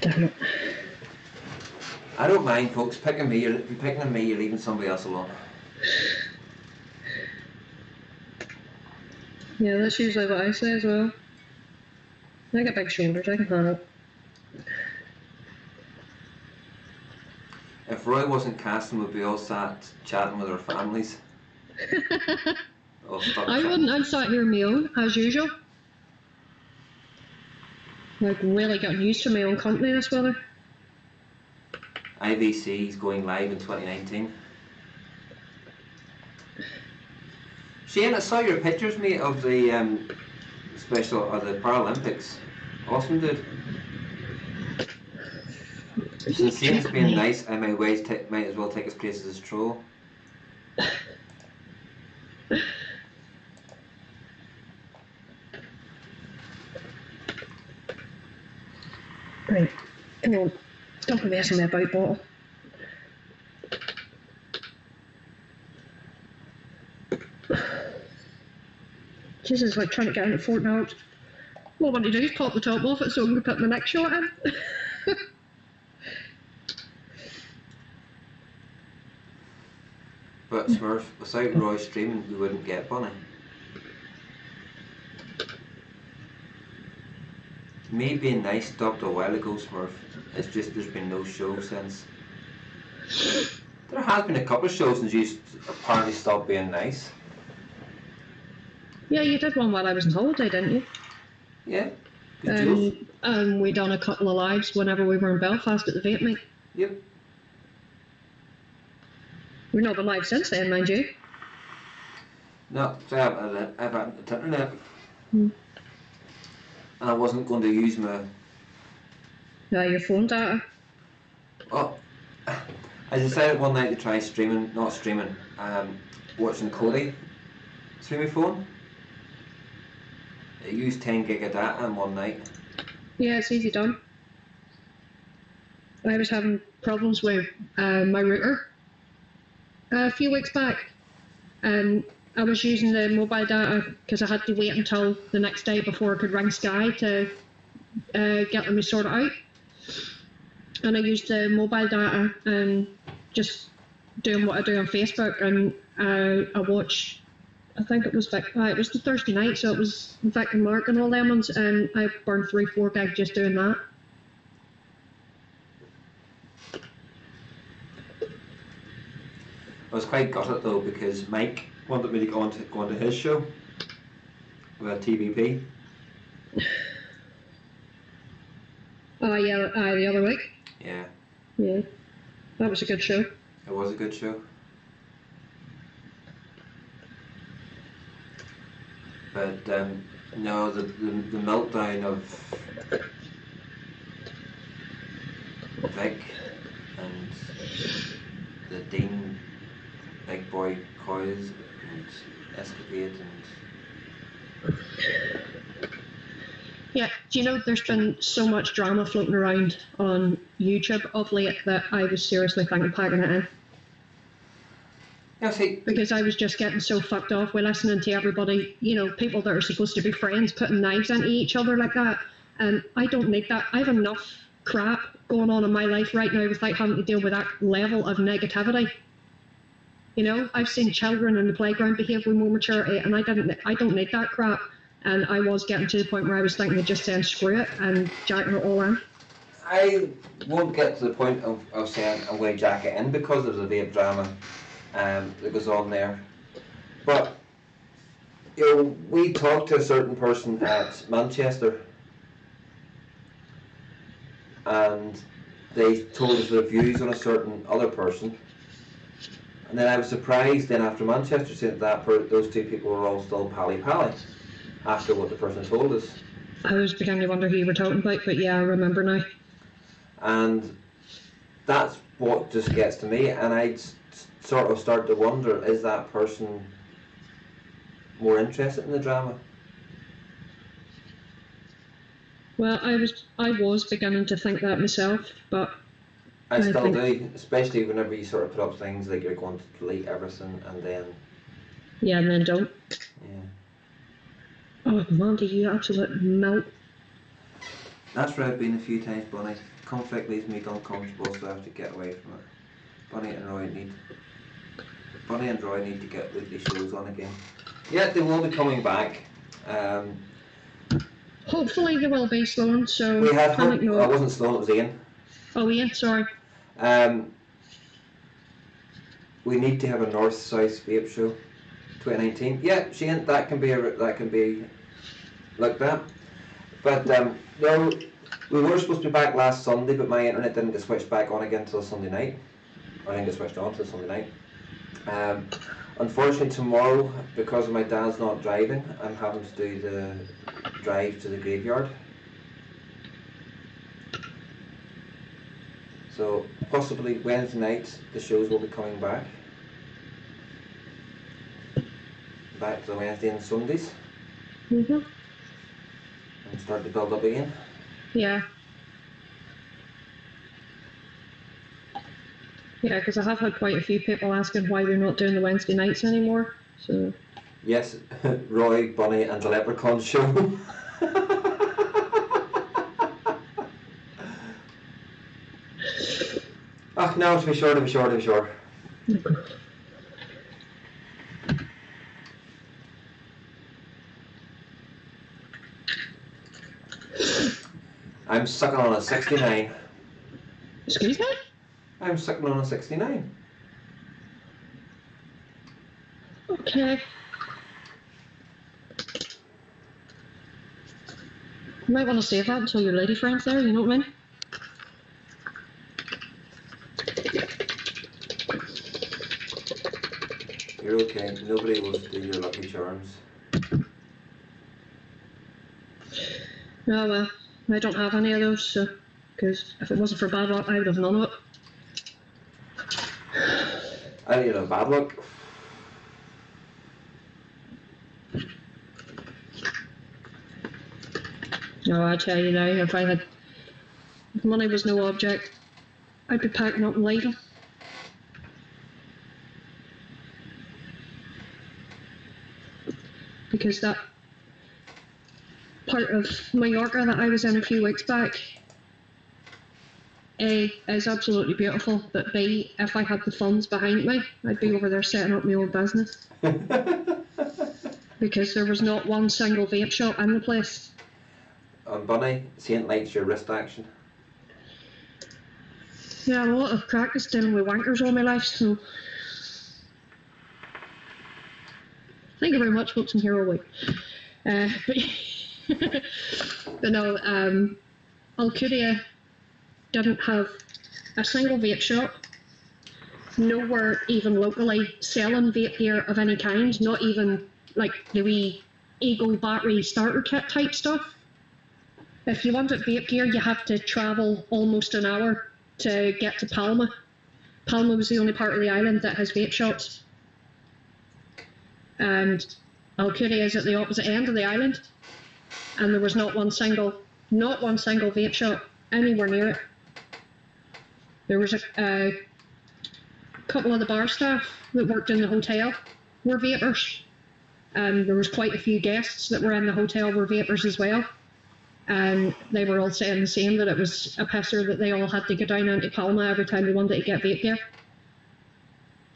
Damn it. I don't mind, folks. Picking me, if you're picking on me, you're leaving somebody else alone. Yeah, that's usually what I say as well. I got big shoulders, I can handle it. If Roy wasn't casting, we'd be all sat chatting with our families. I wouldn't. I'm sat here on my own, as usual. Like, really getting used to my own company this weather. IVC is going live in 2019. Shane, I saw your pictures, mate, of the the Paralympics. Awesome, dude. Since Shane's being nice, I might as well take his place as a troll. Right, come on. Stop messing me about, bottle. Jesus, like trying to get into Fortnite. What I want to do is pop the top off it so I can put my next shot in. But Smurf, without Roy streaming, we wouldn't get Bunny. Me being nice stopped a while ago, Smurf. It's just there's been no show since. There has been a couple of shows since you apparently stopped being nice. Yeah, you did one while I was on holiday, didn't you? Yeah. Good deals. And we done a couple of lives whenever we were in Belfast at the Vape meet. Yep. We've not been live since then, mind you. No, so I've had the internet. Hmm. And I wasn't going to use my... Your phone data. Oh, I decided one night to try streaming, not streaming, watching Cody through my phone. I used 10 gig of data in one night. Yeah, it's easy done. I was having problems with my router a few weeks back, and I was using the mobile data because I had to wait until the next day before I could ring Sky to get them to sort it out. And I used the mobile data and just doing what I do on Facebook, and I watched, I think it was it was the Thursday night, so it was Vic and Mark and all them ones, and I burned 3-4 gig just doing that. I was quite gutted though because Mike wanted me to go onto his show with TVP. Oh yeah, the other week. Yeah. Yeah, that was a good show. It was a good show. But no, the meltdown of Vic and the Dean Big Boy Coys and Escapade and... Yeah, do you know there's been so much drama floating around on YouTube of late that I was seriously thinking packing it in. Yeah, see, because I was just getting so fucked off with listening to everybody, you know, people that are supposed to be friends putting knives into each other like that. And I don't need that. I have enough crap going on in my life right now without having to deal with that level of negativity. You know, I've seen children in the playground behave with more maturity, and I don't need that crap. And I was getting to the point where I was thinking of just saying screw it and jacking it all in. I won't get to the point of saying I'm going to jack it in because there's a vape drama that goes on there. But, you know, we talked to a certain person at Manchester and they told us their views on a certain other person. And then I was surprised then after Manchester saying that those two people were all still pally-pally after what the person told us. I was beginning to wonder who you were talking about, but yeah, I remember now. And that's what just gets to me, and I'd sort of start to wonder, is that person more interested in the drama? Well, I was beginning to think that myself, but I still do, especially whenever you sort of put up things like you're going to delete everything and then... Yeah, and then don't. Yeah. Oh, Monty, you absolute melt. That's where I've been a few times, Bunny. Conflict leaves me uncomfortable, so I have to get away from it. Bunny and Roy need to get weekly shows on again. Yeah, they will be coming back. Hopefully they will be, Sloan, so... We had hope. Well, it wasn't Sloan, it was Ian. Oh, Ian, sorry. We need to have a north-south vape show, 2019. Yeah, Shane, that can be like that. But no, we were supposed to be back last Sunday, but my internet didn't get switched back on again until Sunday night. I didn't get switched on until Sunday night. Unfortunately, tomorrow, because of my dad's not driving, I'm having to do the drive to the graveyard. So possibly Wednesday night the shows will be coming back. Back to the Wednesday and Sundays. Mhm. And start to build up again. Yeah. Yeah, because I have had quite a few people asking why we're not doing the Wednesday nights anymore. So. Yes, Roy, Bunny, and the Leprechaun show. Ah, no, to be sure. I'm sucking on a 69. Excuse me? I'm sucking on a 69. Okay. You might want to save that until your lady friend's there, you know what I mean? You're okay. Nobody will steal your Lucky Charms. Oh well, I don't have any of those, so, because if it wasn't for bad luck, I would have none of it. I don't have bad luck. No, I tell you now, if money was no object, I'd be packing up and leaving. Because that part of Mallorca that I was in a few weeks back, A, is absolutely beautiful, but B, if I had the funds behind me, I'd be over there setting up my own business. Because there was not one single vape shop in the place. Bunny, Saint likes your wrist action. Yeah, a lot of practice dealing with wankers all my life, so. Thank you very much, folks. I'm here all week. But no, Alcudia didn't have a single vape shop, nowhere even locally selling vape gear of any kind, not even like the wee Eagle battery starter kit type stuff. If you wanted vape gear, you have to travel almost an hour to get to Palma. Palma was the only part of the island that has vape shops. And Alcudia is at the opposite end of the island, and there was not one single vape shop anywhere near it. There was a couple of the bar staff that worked in the hotel were vapers, and there was quite a few guests that were in the hotel were vapers as well, and they were all saying the same, that it was a pisser that they all had to go down into Palma every time they wanted to get vape gear.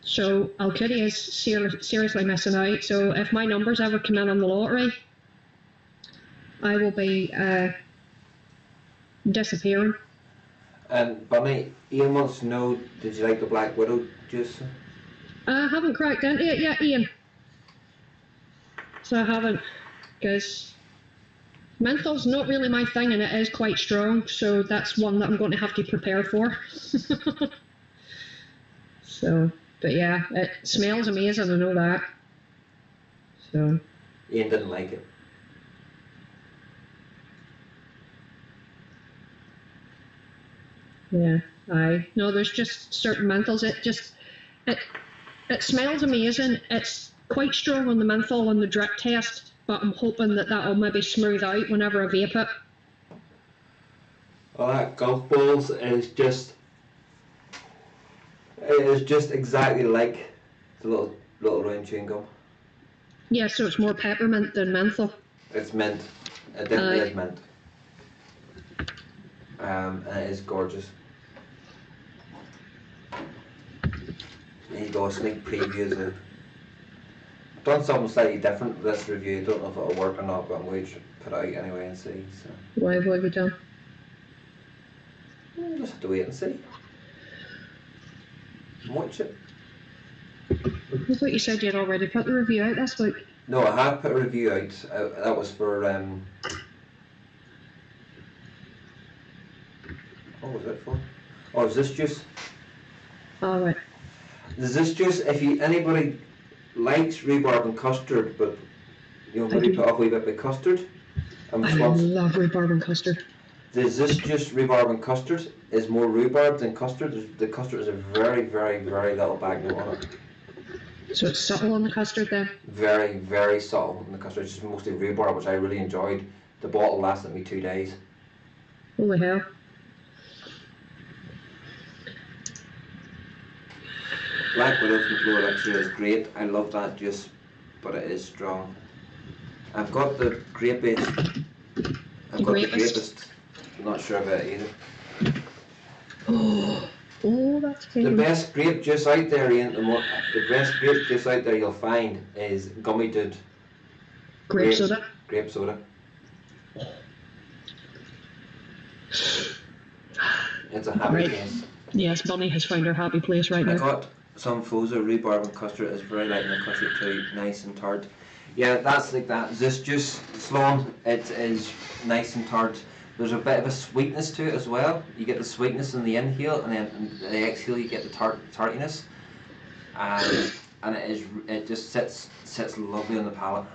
So Alcudia is seriously missing out. So if my numbers ever come in on the lottery, I will be disappearing. And Bunny, Ian wants to know, did you like the Black Widow juice? I haven't cracked into it yet, Ian. So I haven't, because menthol's not really my thing, and it is quite strong, so that's one that I'm going to have to prepare for. So, but yeah, it smells amazing, I know that. So. Ian didn't like it. Yeah, no, there's just certain menthols, it smells amazing. It's quite strong on the menthol on the drip test, but I'm hoping that that'll maybe smooth out whenever I vape it. Well, that golf balls is just exactly like the little round chewing gum. Yeah, so it's more peppermint than menthol. It's mint. It definitely is mint. And it is gorgeous. There you go, a sneak preview of the. I've done something slightly different with this review. I don't know if it'll work or not, but I'm going to put it out anyway and see. So. Why have you done? We'll just have to wait and see. Watch it. I thought you said you had already put the review out this week. No, I have put a review out. That was for what was it for? Oh, is this juice? Oh, right. Is this juice, if anybody likes rhubarb and custard, but maybe put off a wee bit of custard. I love rhubarb and custard. There's this juice, rhubarb and custard, is more rhubarb than custard. The custard is a very, very, very little bag note on it. So it's subtle on the custard then? Very, very subtle on the custard. It's just mostly rhubarb, which I really enjoyed. The bottle lasted me 2 days. Holy hell. Black Widow from Flow Elixir is great. I love that juice, but it is strong. I've got the grapest. I'm not sure about it either. Oh, that's good. The best grape juice out there, Ian, the best grape juice out there you'll find is Gummy Dude. Grape soda? Grape soda. It's a happy place. Yes, Bunny has found her happy place right now. I got some Foza rhubarb and custard. It's very light in the custard too, nice and tart. Yeah, that's like that. This juice, Sloan, it is nice and tart. There's a bit of a sweetness to it as well. You get the sweetness in the inhale, and then in the exhale you get the tartiness, and it just sits lovely on the palate.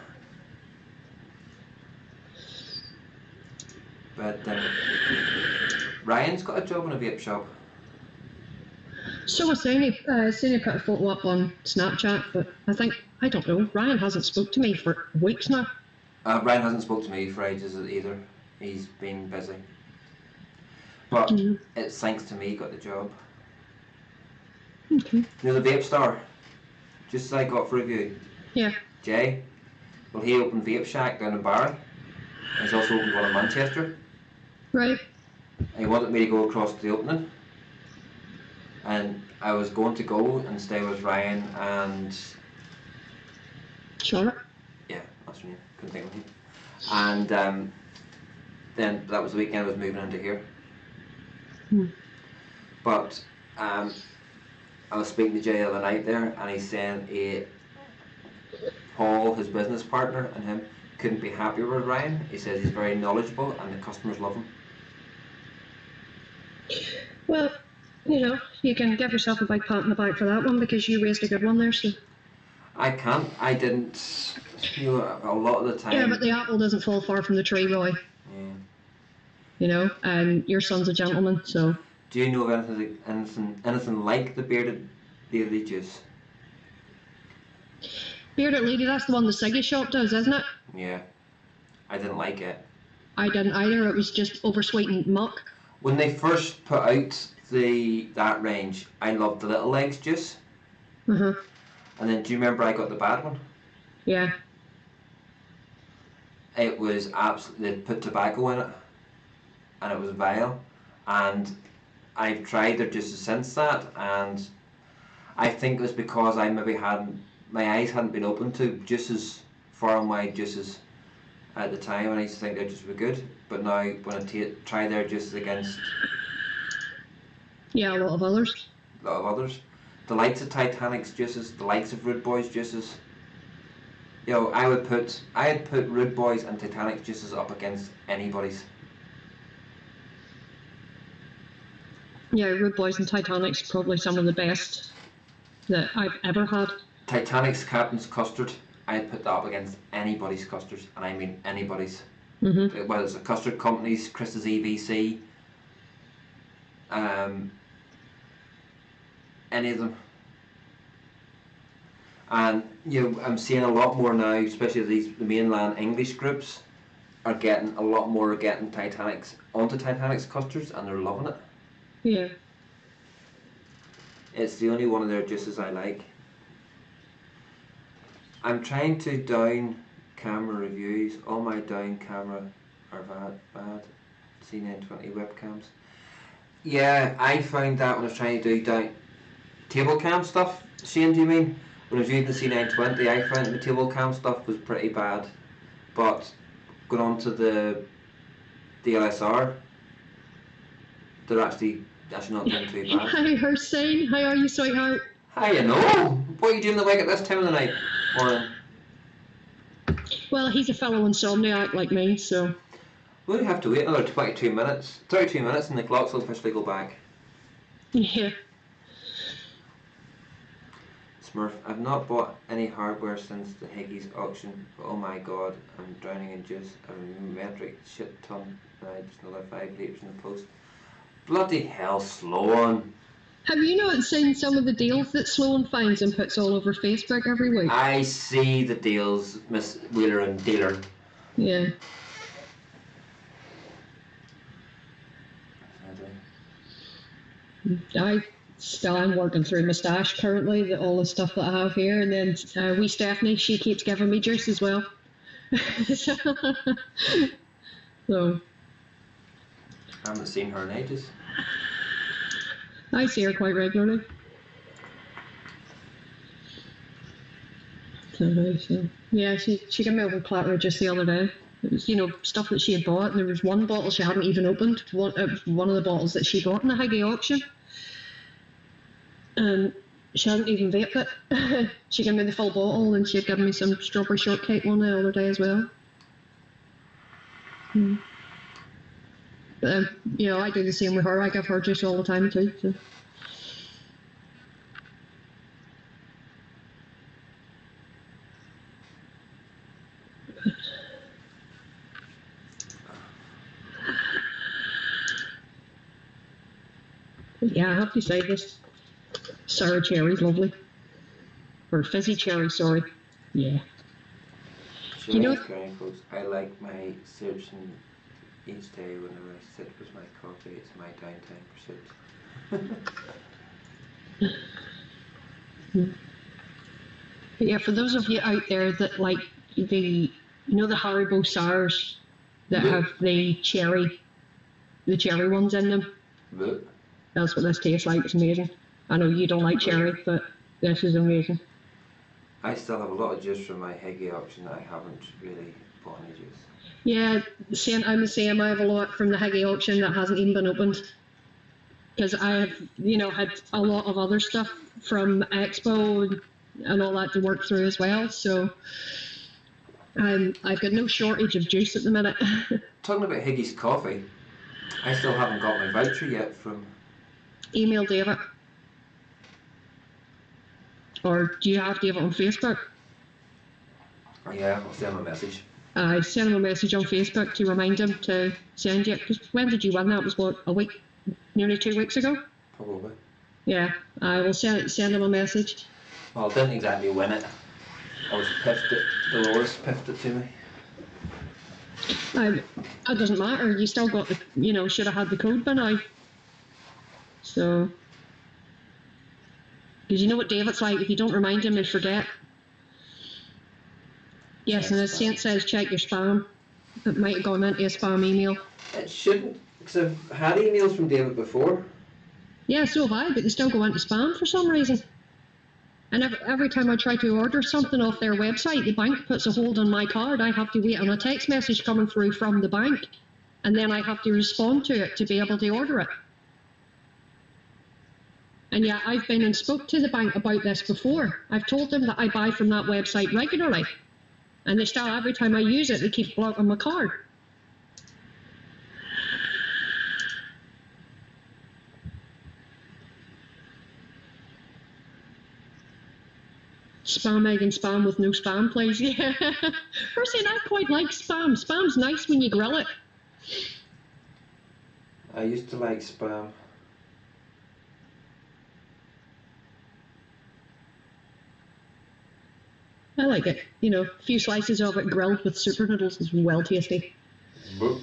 But Ryan's got a job in a vape shop. So I seen he put a photo up on Snapchat, but I don't know. Ryan hasn't spoke to me for weeks now. Ryan hasn't spoke to me for ages either. He's been busy. But it's thanks to me he got the job. Okay. You know the Vape Star? Just as I got for review. Yeah. Jay? Well, he opened Vape Shack down in Barry. He's also opened one in Manchester. Right. He wanted me to go across to the opening. And I was going to go and stay with Ryan and... Charlotte? Yeah, that's her name. Couldn't think of him. And then that was the weekend I was moving into here. But I was speaking to Jay the other night there, and he's saying Paul, his business partner, and him couldn't be happier with Ryan. He says he's very knowledgeable and the customers love him. Well, you know, you can give yourself a big pat on the back for that one because you raised a good one there. So I can't. I didn't. You know, a lot of the time. yeah, but the apple doesn't fall far from the tree, Roy. Yeah. You know, and your son's a gentleman, so. Do you know of anything like the bearded lady juice? Bearded Lady, that's the one the Siggy shop does, isn't it? Yeah. I didn't like it. I didn't either. It was just oversweetened muck. When they first put out that range, I loved the Little Legs juice. And then do you remember I got the bad one? Yeah. It was absolutely, they put tobacco in it, and it was vile. And I've tried their juices since that, and I think it was because I maybe my eyes hadn't been open to juices, far and wide juices at the time, and I used to think their juices were good. But now when I try their juices against a lot of others, the likes of Titanic's juices, the likes of Rude Boy's juices, you know, I had put Rude Boy's and Titanic's juices up against anybody's. Yeah, Rude Boys and Titanic's probably some of the best that I've ever had. Titanic's Captain's Custard, I'd put that up against anybody's custards, and I mean anybody's. Whether it's a custard company's, Chris's EBC, any of them. And you know, I'm seeing a lot more now, especially the mainland English groups are getting Titanic's onto Titanic's custards, and they're loving it. Yeah. It's the only one of their juices I like. I'm trying to down camera reviews. All my down camera are bad. C920 webcams. Yeah, I found that when I was trying to do down table cam stuff. Shane, do you mean? When I was using the C920, I found that the table cam stuff was pretty bad. But going on to the DLSR, they're actually not doing too bad. Hi, Hussein. How are you, sweetheart? Hi, you know. What are you doing the wake at this time of the night? Morning. Well, he's a fellow insomniac like me, so. We only have to wait another 32 minutes, and the clocks will officially go back. Yeah. Smurf, I've not bought any hardware since the Higgies auction, but oh my god, I'm drowning in juice. A metric shit ton, just another 5 litres in the post. Bloody hell, Sloan. Have you not seen some of the deals that Sloan finds and puts all over Facebook every week? I see the deals, Miss Wheeler and Dealer. Yeah. I'm working through my stash currently, all the stuff that I have here, and then wee Stephanie, she keeps giving me juice as well. So. I haven't seen her in ages. I see her quite regularly. So yeah, she gave me over clatter just the other day. It was, you know, stuff that she had bought, and there was one bottle she hadn't even opened. It was one of the bottles that she bought in the Higgy auction. And She hadn't even vaped it. She gave me the full bottle, and she had given me some strawberry shortcake one the other day as well. But, you know, I do the same with her. I give her juice all the time too. So. Yeah, I have to say this sour cherry's lovely. Or fizzy cherry, sorry. Yeah. You know, folks, I like my sips and each day whenever I sit with my coffee, it's my downtime for sips. But yeah, for those of you out there that like the, you know, the Haribo sours that have the cherry ones in them. That's what this tastes like. It's amazing. I know you don't like cherry, but this is amazing. I still have a lot of juice from my Higgy auction that I haven't really bought any juice. Yeah, I'm the same. I have a lot from the Higgy auction that hasn't even been opened. Because I have, you know, had a lot of other stuff from Expo and all that to work through as well. So I've got no shortage of juice at the minute. Talking about Higgy's coffee, I still haven't got my voucher yet from... Email David. Or do you have David on Facebook? Yeah, I'll send him a message. I sent him a message on Facebook to remind him to send you. Because when did you win that? It was what, a week, nearly 2 weeks ago? Probably. Yeah, I will send him a message. Well, I didn't exactly win it. I was piffed it. Dolores piffed it to me. It doesn't matter. You still got the, you know, should have had the code by now. So, because you know what David's like. If you don't remind him, he'll forget. Yes, and as Saint says, check your spam. It might have gone into a spam email. It shouldn't, because I've had emails from David before. Yeah, so have I, but they still go into spam for some reason. And every time I try to order something off their website, the bank puts a hold on my card. I have to wait on a text message coming through from the bank, and then I have to respond to it to be able to order it. And yeah, I've been and spoke to the bank about this before. I've told them that I buy from that website regularly, and they still, every time I use it, they keep blocking my card. Spam, egg and spam with no spam, please. Yeah. Personally, I quite like spam. Spam's nice when you grill it. I used to like spam. I like it. You know, a few slices of it grilled with super noodles is well tasty. Boop.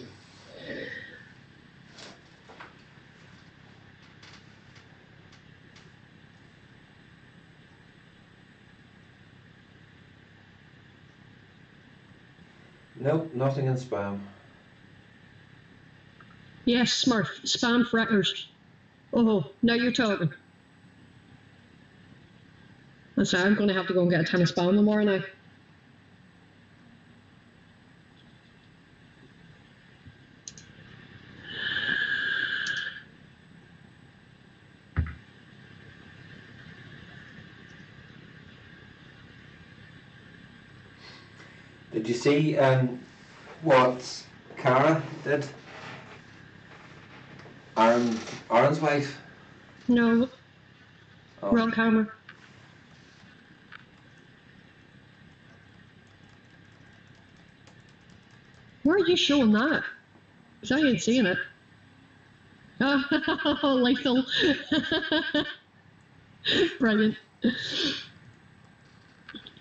Nope, nothing in spam. Yes, Smurf, spam fritters. Oh, now you're talking. That's right, I'm going to have to go and get a ton of spam tomorrow now. Did you see what Cara did? Aaron's wife? No. Oh. Wrong camera. Where are you showing that? Because I ain't seeing it. Oh, lethal. Brilliant.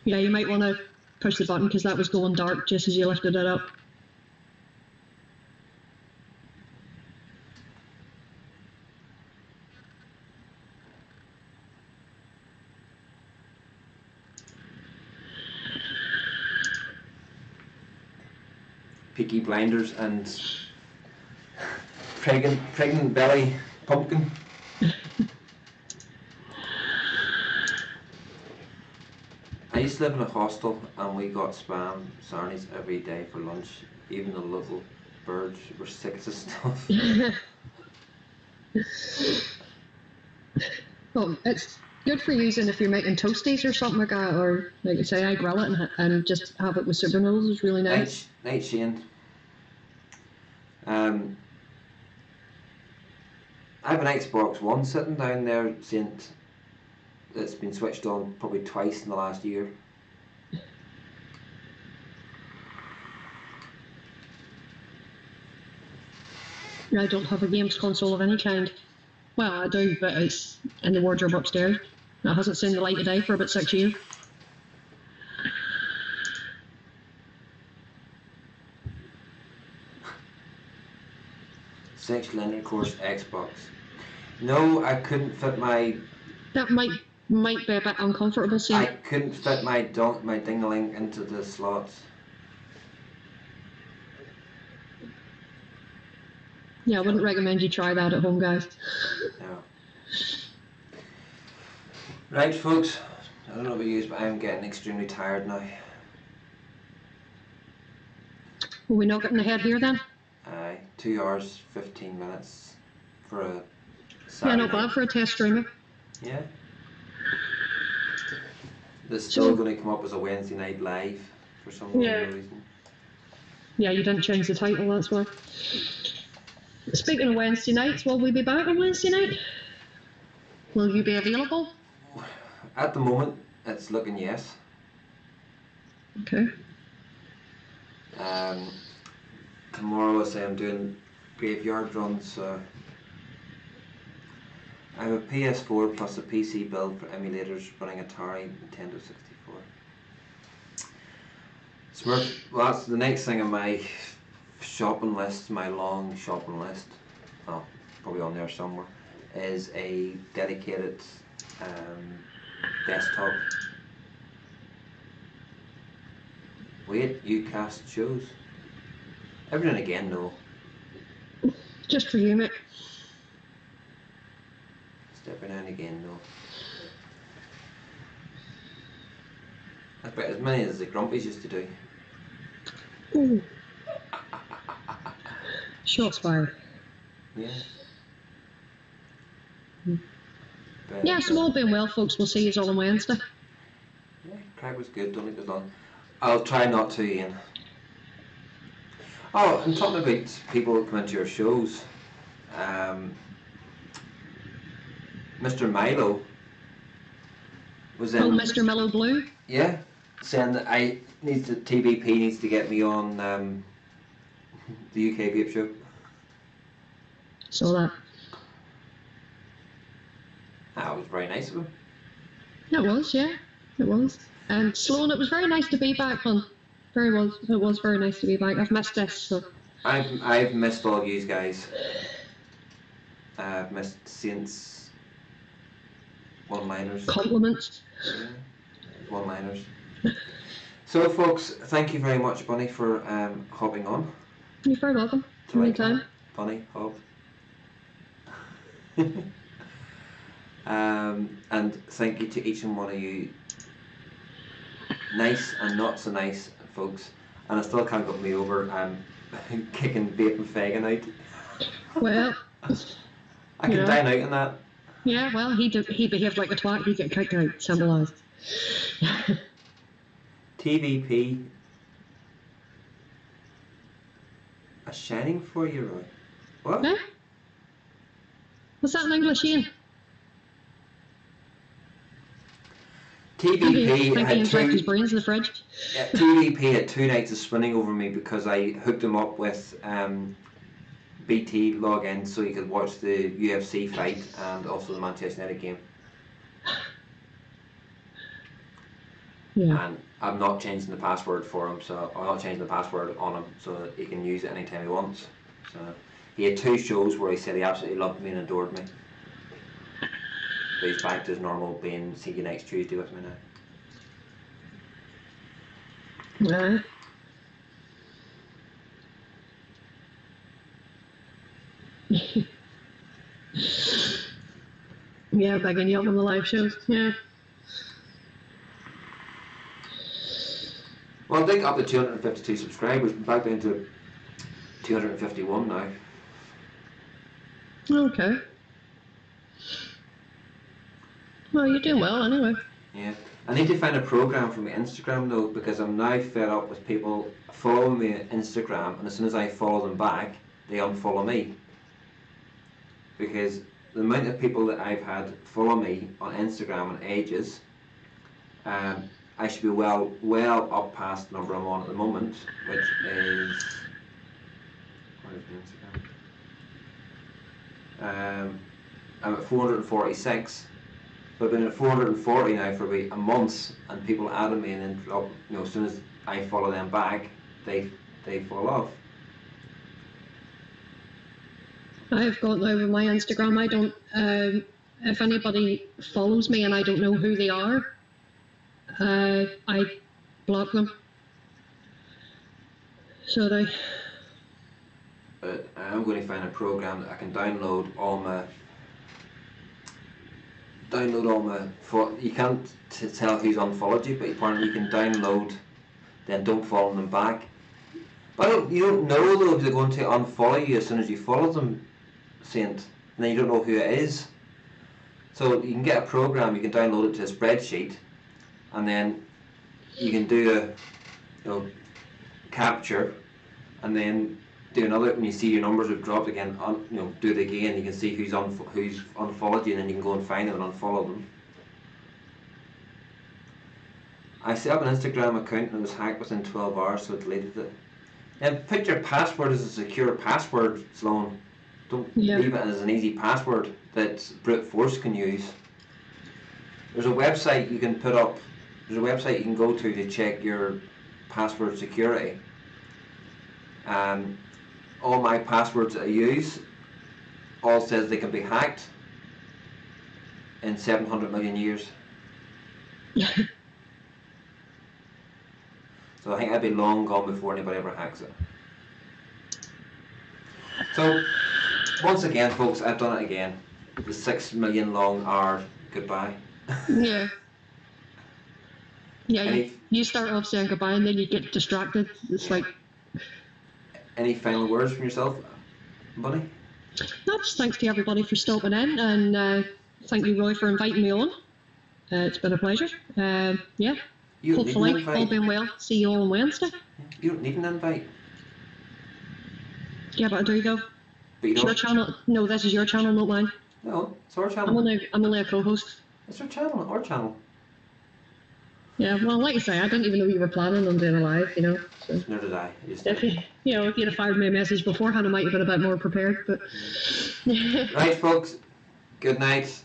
Yeah, you might want to push the button because that was going dark just as you lifted it up. Peaky Blinders and pregnant belly pumpkin. I used to live in a hostel and we got spam sarnies every day for lunch. Even the little birds were sick of the stuff. Well, Good for using if you're making toasties or something like that, or like I say, I grill it and just have it with super noodles is really nice. Night Shane. I have an Xbox One sitting down there saying it's been switched on probably twice in the last year. I don't have a games console of any kind. Well, I do, but it's in the wardrobe upstairs. It hasn't seen the light of day for about 6 years. Sexual intercourse Xbox. No, I couldn't fit my. That might be a bit uncomfortable, see. I couldn't fit my ding-a-ling into the slots. Yeah, I wouldn't recommend you try that at home, guys. No. Right, folks. I don't know about you, but I'm getting extremely tired now. Will we not get ahead here then? 2 hours, 15 minutes for a Saturday. Yeah, not bad for a test streamer. Yeah. This is still going to come up as a Wednesday night live for some reason. Yeah, you didn't change the title, that's why. Speaking of Wednesday nights, will we be back on Wednesday night? Will you be available? At the moment, it's looking yes. Okay. Tomorrow, I say I'm doing graveyard runs, so I have a PS4 plus a PC build for emulators running Atari Nintendo 64. Well, that's the next thing on my shopping list, my long shopping list, probably on there somewhere, is a dedicated desktop. Wait, you cast shows? Every now and again, no. Just for you, mate. Just every now and again, no. That's about as many as the Grumpies used to do. Ooh. Shots fired. Yeah. Yeah, so all being well, folks, we'll see you all on Wednesday. Yeah, Craig was good, don't leave it on. I'll try not to, Ian. Oh, and talking about people who come into your shows, Mr. Milo was in. Oh, Mr. Mellow Blue? Yeah, saying that TVP needs to get me on the UK Vape show. Saw that. That was very nice of him. It was, yeah, it was. And Sloan, it was very nice to be back on. It was very nice to be back. I've missed this, so. I've missed all you guys. I've missed Saints one-liners. Compliments. Yeah, one-liners. So, folks, thank you very much, Bunny, for hopping on. You're very welcome. Anytime. Bunny, hop. And thank you to each and one of you, nice and not so nice folks. And I still can't get me over kicking Vaping Fagan out. Well, I can dine out on that. Yeah, well, he behaved like a twat. He got kicked out. Symbolised. TVP. A shining 4-year-old. What? Eh? What's that in English, Ian? TVP had his brains in the fridge. Yeah, TVP had 2 nights of spinning over me because I hooked him up with BT login so he could watch the UFC fight and also the Manchester United game. Yeah. And I'm not changing the password for him, so I'm not changing the password on him so that he can use it anytime he wants. So he had 2 shows where he said he absolutely loved me and adored me. But he's back to his normal being, see you next Tuesday with me now. Right. Yeah, begging you up on the live shows. Yeah. Well, I think up to 252 subscribers, back down to 251 now. Okay. Well, you're doing well anyway. Yeah. I need to find a program for my Instagram though, because I'm now fed up with people following me on Instagram, and as soon as I follow them back, they unfollow me. Because the amount of people that I've had follow me on Instagram in ages, I should be well up past the number I'm on at the moment, which is, what is my Instagram? I'm at 446. But I've been at 440 now for about a month, and people added me, and then as soon as I follow them back, they fall off. I've got now with my Instagram. I don't. If anybody follows me and I don't know who they are, I block them. So they. But I'm going to find a program that I can download all my. You can't tell who's unfollowed you, but apparently you can download, then don't follow them back. But you don't know though if they're going to unfollow you as soon as you follow them, Saint, and then you don't know who it is. So you can get a program, you can download it to a spreadsheet, and then you can do a capture, and then do another. When you see your numbers have dropped again, do it again. You can see who's unfollowed you, and then you can go and find them and unfollow them. I set up an Instagram account and it was hacked within 12 hours, so I deleted it. And put your password as a secure password, Sloan. Don't leave it as an easy password that brute force can use. There's a website you can put up. There's a website you can go to check your password security. All my passwords that I use all says they can be hacked in 700 million years. So I think I'd be long gone before anybody ever hacks it. So once again, folks, I've done it again. The 6 million long hour goodbye. Yeah. Yeah, you start off saying goodbye and then you get distracted. It's like... Any final words from yourself, Bunny? No, just thanks to everybody for stopping in, and thank you, Roy, for inviting me on. It's been a pleasure. Yeah. Hopefully, all being well, see you all on Wednesday. You don't need an invite. Yeah, but I do though. But you it's your channel. No, this is your channel, not mine. No, it's our channel. I'm only a co-host. It's our channel, Yeah, well, like I say, I didn't even know you were planning on doing a live, So. Nor did I. If you'd have fired me a message beforehand, I might have been a bit more prepared. But right, folks. Good night.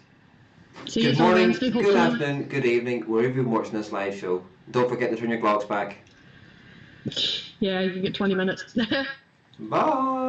See you good morning, Wednesday, good afternoon, good evening, wherever you're watching this live show. Don't forget to turn your clocks back. Yeah, you can get 20 minutes. Bye. Bye.